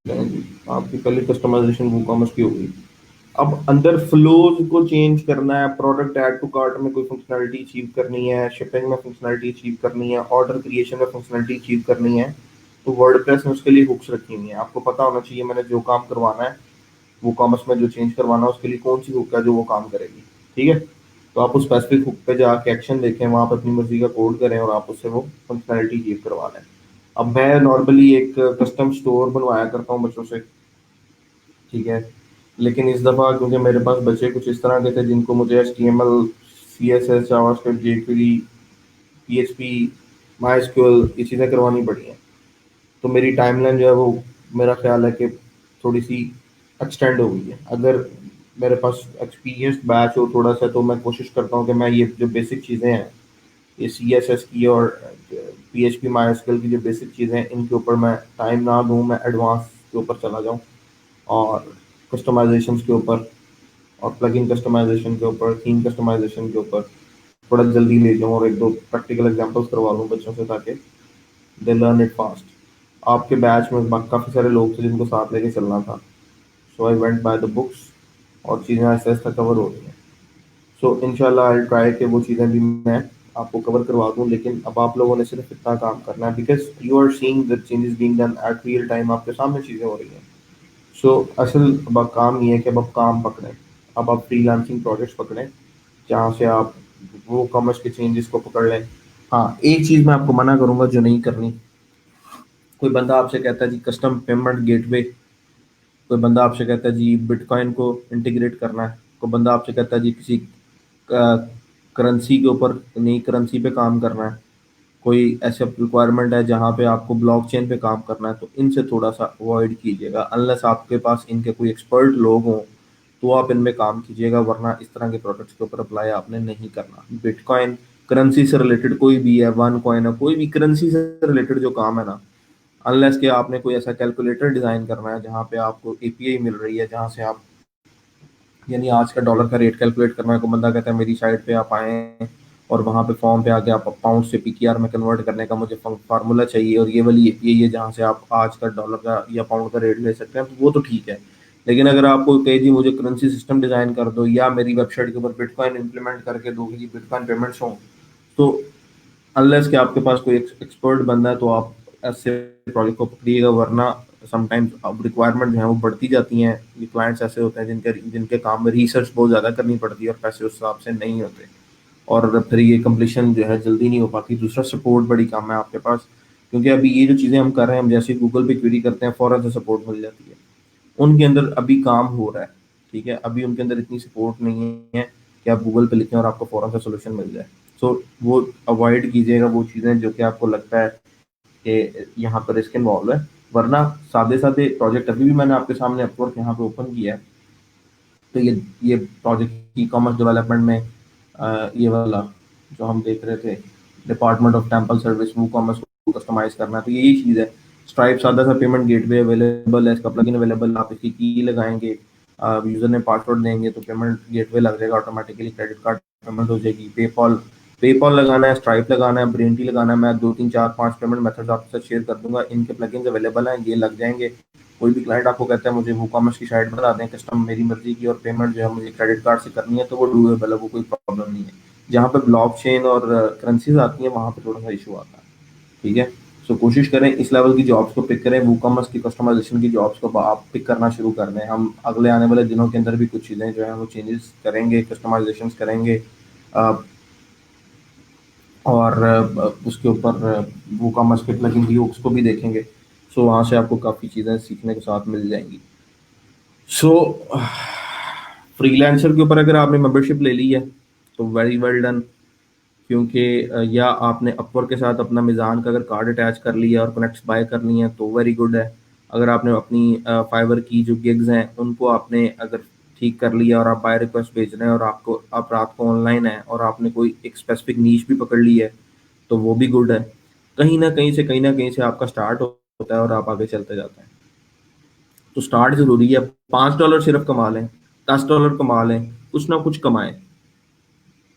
देन आपकी पहले कस्टमाइजेशन वो कॉमर्स की होगी। अब अंदर फ्लोज को चेंज करना है, प्रोडक्ट ऐड टू कार्ट में कोई फंक्शनैलिटी अचीव करनी है, शिपिंग में फंक्शनैलिटी अचीव करनी है, ऑर्डर क्रिएशन में फंक्शनैलिटी अचीव करनी है, तो वर्डप्रेस में उसके लिए हुक्स रखी हुई है। आपको पता होना चाहिए मैंने जो काम करवाना है, वो कॉमर्स में जो चेंज करवाना है उसके लिए कौन सी हुक है जो वो काम करेगी। ठीक है। तो आप उस स्पेसिफिक हुक पे जाके एक्शन देखें, वहां पर अपनी मर्जी का कोड करें और आप उससे वो फंक्शनैलिटी अचीव करवा लें। अब मैं नॉर्मली एक कस्टम स्टोर बनवाया करता हूँ बच्चों से, ठीक है, लेकिन इस दफ़ा क्योंकि मेरे पास बच्चे कुछ इस तरह के थे जिनको मुझे HTML, CSS, JavaScript, jQuery, PHP, MySQL ये चीज़ें करवानी पड़ी हैं, तो मेरी टाइमलाइन जो है वो मेरा ख्याल है कि थोड़ी सी एक्सटेंड हो गई है। अगर मेरे पास एक्सपीरियंस्ड बैच हो थोड़ा सा तो मैं कोशिश करता हूँ कि मैं ये जो बेसिक चीज़ें हैं, ये CSS की और PHP MySQL की जो बेसिक चीज़ें हैं इनके ऊपर मैं टाइम ना दूँ, मैं एडवांस के ऊपर चला जाऊँ और कस्टमाइजेशन के ऊपर और प्लगइन कस्टमाइजेशन के ऊपर, थीम कस्टमाइजेशन के ऊपर थोड़ा जल्दी ले जाऊँ और एक दो प्रैक्टिकल एग्जांपल्स करवा दूँ बच्चों से ताकि दे लर्न इट फास्ट। आपके बैच में काफ़ी सारे लोग थे जिनको साथ लेके चलना था, so I went by the books और चीज़ें ऐसे ऐसे कवर हो रही हैं। सो इंशाल्लाह आई ट्राई कि वो चीज़ें भी मैं आपको कवर करवा दूँ, लेकिन अब आप लोगों ने सिर्फ इतना काम करना है because you are seeing the changes being done at real time, आपके सामने चीज़ें हो रही हैं। सो असल अब काम ये है कि अब आप काम पकड़ें, अब आप फ्रीलांसिंग प्रोजेक्ट्स पकड़ें जहाँ से आप वो कॉमर्स के चेंजेस को पकड़ लें। हाँ, एक चीज़ मैं आपको मना करूंगा जो नहीं करनी। कोई बंदा आपसे कहता है जी कस्टम पेमेंट गेटवे, कोई बंदा आपसे कहता है जी बिटकॉइन को इंटीग्रेट करना है, कोई बंदा आपसे कहता है जी किसी करेंसी के ऊपर, नई करेंसी पे काम करना है, कोई ऐसा रिक्वायरमेंट है जहाँ पे आपको ब्लॉकचेन पे काम करना है, तो इनसे थोड़ा सा अवॉइड कीजिएगा। अनलेस आपके पास इनके कोई एक्सपर्ट लोग हों तो आप इनमें काम कीजिएगा, वरना इस तरह के प्रोडक्ट्स के ऊपर अप्लाई आपने नहीं करना। बिटकॉइन करेंसी से रिलेटेड कोई भी है, वन कॉइन है, कोई भी करेंसी से रिलेटेड जो काम है ना, अनलेस कि आपने कोई ऐसा कैलकुलेटर डिजाइन करना है जहाँ पे आपको एपीआई मिल रही है, जहाँ से आप यानी आज का डॉलर का रेट कैलकुलेट करना है, को बंदा कहता है मेरी साइट पे आप आए और वहाँ पे फॉर्म पे आके आप पाउंड से पीकेआर में कन्वर्ट करने का मुझे फार्मूला चाहिए और ये वाली एपीआई है जहाँ से आप आज का डॉलर का या पाउंड का रेट ले सकते हैं, तो वो तो ठीक है। लेकिन अगर आपको कहे जी मुझे करेंसी सिस्टम डिजाइन कर दो या मेरी वेबसाइट के ऊपर बिटकॉइन इंप्लीमेंट करके दो कि बिटकॉइन पेमेंट्स हों, तो अनलेस कि आपके पास कोई एक्सपर्ट बंदा है तो आप ऐसे प्रोजेक्ट को पकड़िएगा, वरना समटाइम्स अब रिक्वायरमेंट जो है वो बढ़ती जाती हैं। ये क्लाइंट्स ऐसे होते हैं जिनके जिनके काम में रिसर्च बहुत ज़्यादा करनी पड़ती है और पैसे उस हिसाब से नहीं होते, और फिर ये कंप्लीशन जो है जल्दी नहीं हो पाती। दूसरा सपोर्ट बड़ी कम है आपके पास, क्योंकि अभी ये जो चीज़ें हम कर रहे हैं, हम जैसे गूगल पे क्वेरी करते हैं फ़ौरन से सपोर्ट मिल जाती है। उनके अंदर अभी काम हो रहा है, ठीक है, अभी उनके अंदर इतनी सपोर्ट नहीं है कि आप गूगल पे लिखें और आपको फ़ौरन से सोल्यूशन मिल जाए। सो वो अवॉइड कीजिएगा वो चीज़ें जो कि आपको लगता है कि यहाँ पर रिस्क इन्वॉल्व है, वरना सादे सादे प्रोजेक्ट अभी भी मैंने आपके सामने अपवर्क यहाँ पे ओपन किया है। तो ये प्रोजेक्ट ई कॉमर्स डेवलपमेंट में ये वाला जो हम देख रहे थे, डिपार्टमेंट ऑफ टेम्पल सर्विस, वो कॉमर्स को कस्टमाइज करना है, तो यही चीज़ है। स्ट्राइप सादा सा पेमेंट गेटवे अवेलेबल है, इसका प्लगइन अवेलेबल, आप इसकी की लगाएंगे, यूजर ने पासवर्ड देंगे तो पेमेंट गेटवे लग जाएगा ऑटोमेटिकली, क्रेडिट कार्ड पेमेंट हो जाएगी। पेपॉल पेपॉल लगाना है, स्ट्राइप लगाना है, ब्रेनटी लगाना है, मैं 2 3 4 5 पेमेंट मेथड आपके साथ शेयर कर दूंगा, इनके प्लगइन्स अवेलेबल हैं, ये लग जाएंगे। कोई भी क्लाइंट आपको कहता है मुझे वो कॉमर्स की साइट बता दें कस्टम मेरी मर्जी की और पेमेंट जो है मुझे क्रेडिट कार्ड से करनी है, तो वो डूएबल है, वो कोई प्रॉब्लम नहीं है। जहाँ पे ब्लॉकचेन और करेंसीज आती हैं वहाँ पे थोड़ा सा इशू आता है, ठीक है। सो कोशिश करें इस लेवल की जॉब्स को पिक करें, वो कॉमर्स की कस्टमाइजेशन की जॉब्स को आप पिक करना शुरू कर दें। हम अगले आने वाले दिनों के अंदर भी कुछ चीज़ें जो है वो चेंजेस करेंगे, कस्टमाइजेशन करेंगे, और उसके ऊपर वो कॉमर्स के प्लगइन भी उसको भी देखेंगे। सो वहाँ से आपको काफ़ी चीज़ें सीखने के साथ मिल जाएंगी। सो फ्रीलांसर के ऊपर अगर आपने मेंबरशिप ले ली है तो वेरी वेल डन, क्योंकि या आपने अपवर्क के साथ अपना मिज़ान का अगर कार्ड अटैच कर लिया और कनेक्ट्स बाय कर ली हैं तो वेरी गुड है। अगर आपने अपनी फाइवर की जो गिग्स हैं उनको आपने अगर ठीक कर लिया और आप बाय रिक्वेस्ट भेज रहे हैं और आपको आप रात को ऑनलाइन है और आपने कोई एक स्पेसिफिक नीश भी पकड़ ली है, तो वो भी गुड है। कहीं ना कहीं से आपका स्टार्ट होता है और आप आगे चलते जाते हैं। तो स्टार्ट जरूरी है, $5 सिर्फ कमा लें, $10 कमा लें, कुछ ना कुछ कमाएं।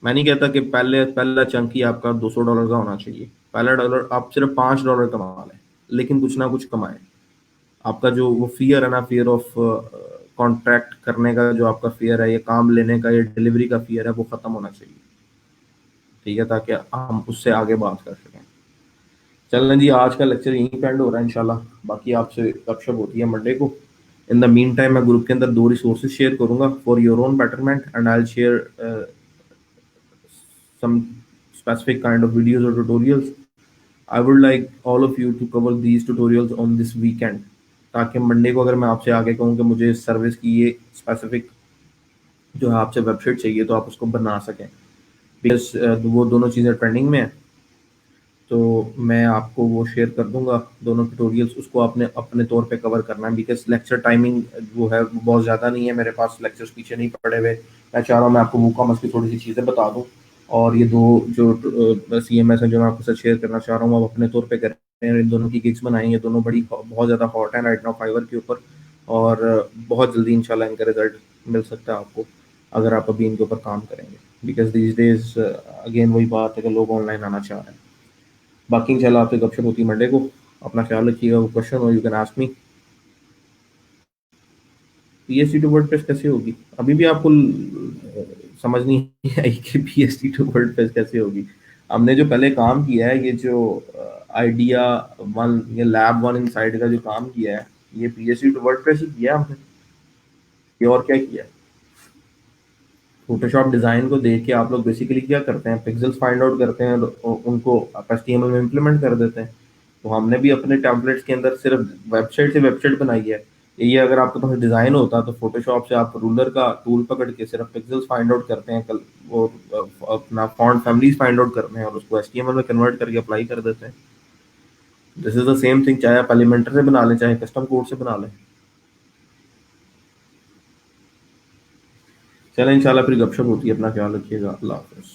मैं नहीं कहता कि पहला चंक ही आपका $200 का होना चाहिए, पहला डॉलर आप सिर्फ $5 कमा लें, लेकिन कुछ ना कुछ कमाएं। आपका जो वो फियर है ना, फियर ऑफ कॉन्ट्रैक्ट करने का जो आपका फियर है, या काम लेने का या डिलीवरी का फियर है, वो खत्म होना चाहिए, ठीक है, ताकि हम उससे आगे बात कर सकें। चलें जी, आज का लेक्चर यहीं पे एंड हो रहा है इंशाल्लाह, बाकी आपसे गपशप होती है मंडे को। इन द मीन टाइम मैं ग्रुप के अंदर 2 रिसोर्सेज शेयर करूंगा for your own betterment, and I will share some specific kind of videos or tutorials. I would like all of you to cover these tutorials on this weekend, ताकि Monday को अगर मैं आपसे आगे कहूँ कि मुझे सर्विस की ये स्पेसिफिक जो है आपसे वेबसाइट चाहिए तो आप उसको बना सकें, बिकॉज वो दोनों चीज़ें ट्रेंडिंग में है। तो मैं आपको वो शेयर कर दूंगा दोनों ट्यूटोरियल्स, उसको आपने अपने तौर पे कवर करना है, बिकॉज लेक्चर टाइमिंग वो है बहुत ज़्यादा नहीं है मेरे पास, लेक्चर्स पीछे नहीं पड़े हुए। मैं चाह रहा हूँ मैं आपको वूकॉमर्स की थोड़ी सी चीज़ें बता दूँ, और ये दो जो CMS है जो मैं आपके साथ शेयर करना चाह रहा हूँ आप अपने तौर पे करें। इन दोनों की गिग्स बनाई हैं, दोनों बड़ी बहुत ज़्यादा हॉट है राइट नाउ फाइवर के ऊपर, और बहुत जल्दी इंशाल्लाह इनका रिजल्ट मिल सकता है आपको अगर आप अभी इनके ऊपर काम करेंगे, बिकॉज दीज डेज अगेन वही बात है कि लोग ऑनलाइन आना चाह रहे हैं। बाकी इंशाल्लाह आपसे गपशप होती है मंडे को। अपना ख्याल रखिएगा। वो क्वेश्चन हो you can ask me. PHP to WordPress कैसे होगी? अभी भी आपको समझ नहीं आई कि PHP टू वर्डप्रेस कैसे होगी? हमने जो पहले काम किया है, ये जो आइडिया वन या लैब वन इनसाइड का जो काम किया है, ये PHP टू वर्डप्रेस ही किया हमने, ये और क्या किया? फोटोशॉप डिजाइन को देख के आप लोग बेसिकली क्या करते हैं, पिक्सेल्स फाइंड आउट करते हैं और उनको HTML में इम्प्लीमेंट कर देते हैं। तो हमने भी अपने टेम्पलेट्स के अंदर सिर्फ वेबसाइट से वेबसाइट बनाई है, ये अगर आपके पास डिज़ाइन होता तो फोटोशॉप से आप रूलर का टूल पकड़ के सिर्फ पिक्सेल्स फाइंड आउट करते हैं, कल वो अपना फॉन्ट फैमिलीज फाइंड आउट करते हैं और उसको एचटीएमएल में कन्वर्ट करके अप्लाई कर देते हैं। This is the same thing, चाहे आप एलिमेंटर से बना लें चाहे कस्टम कोड से बना लें। चलें इंशाल्लाह फिर गपशप होती है, अपना ख्याल रखिएगा, अल्लाह हाफ़िज़।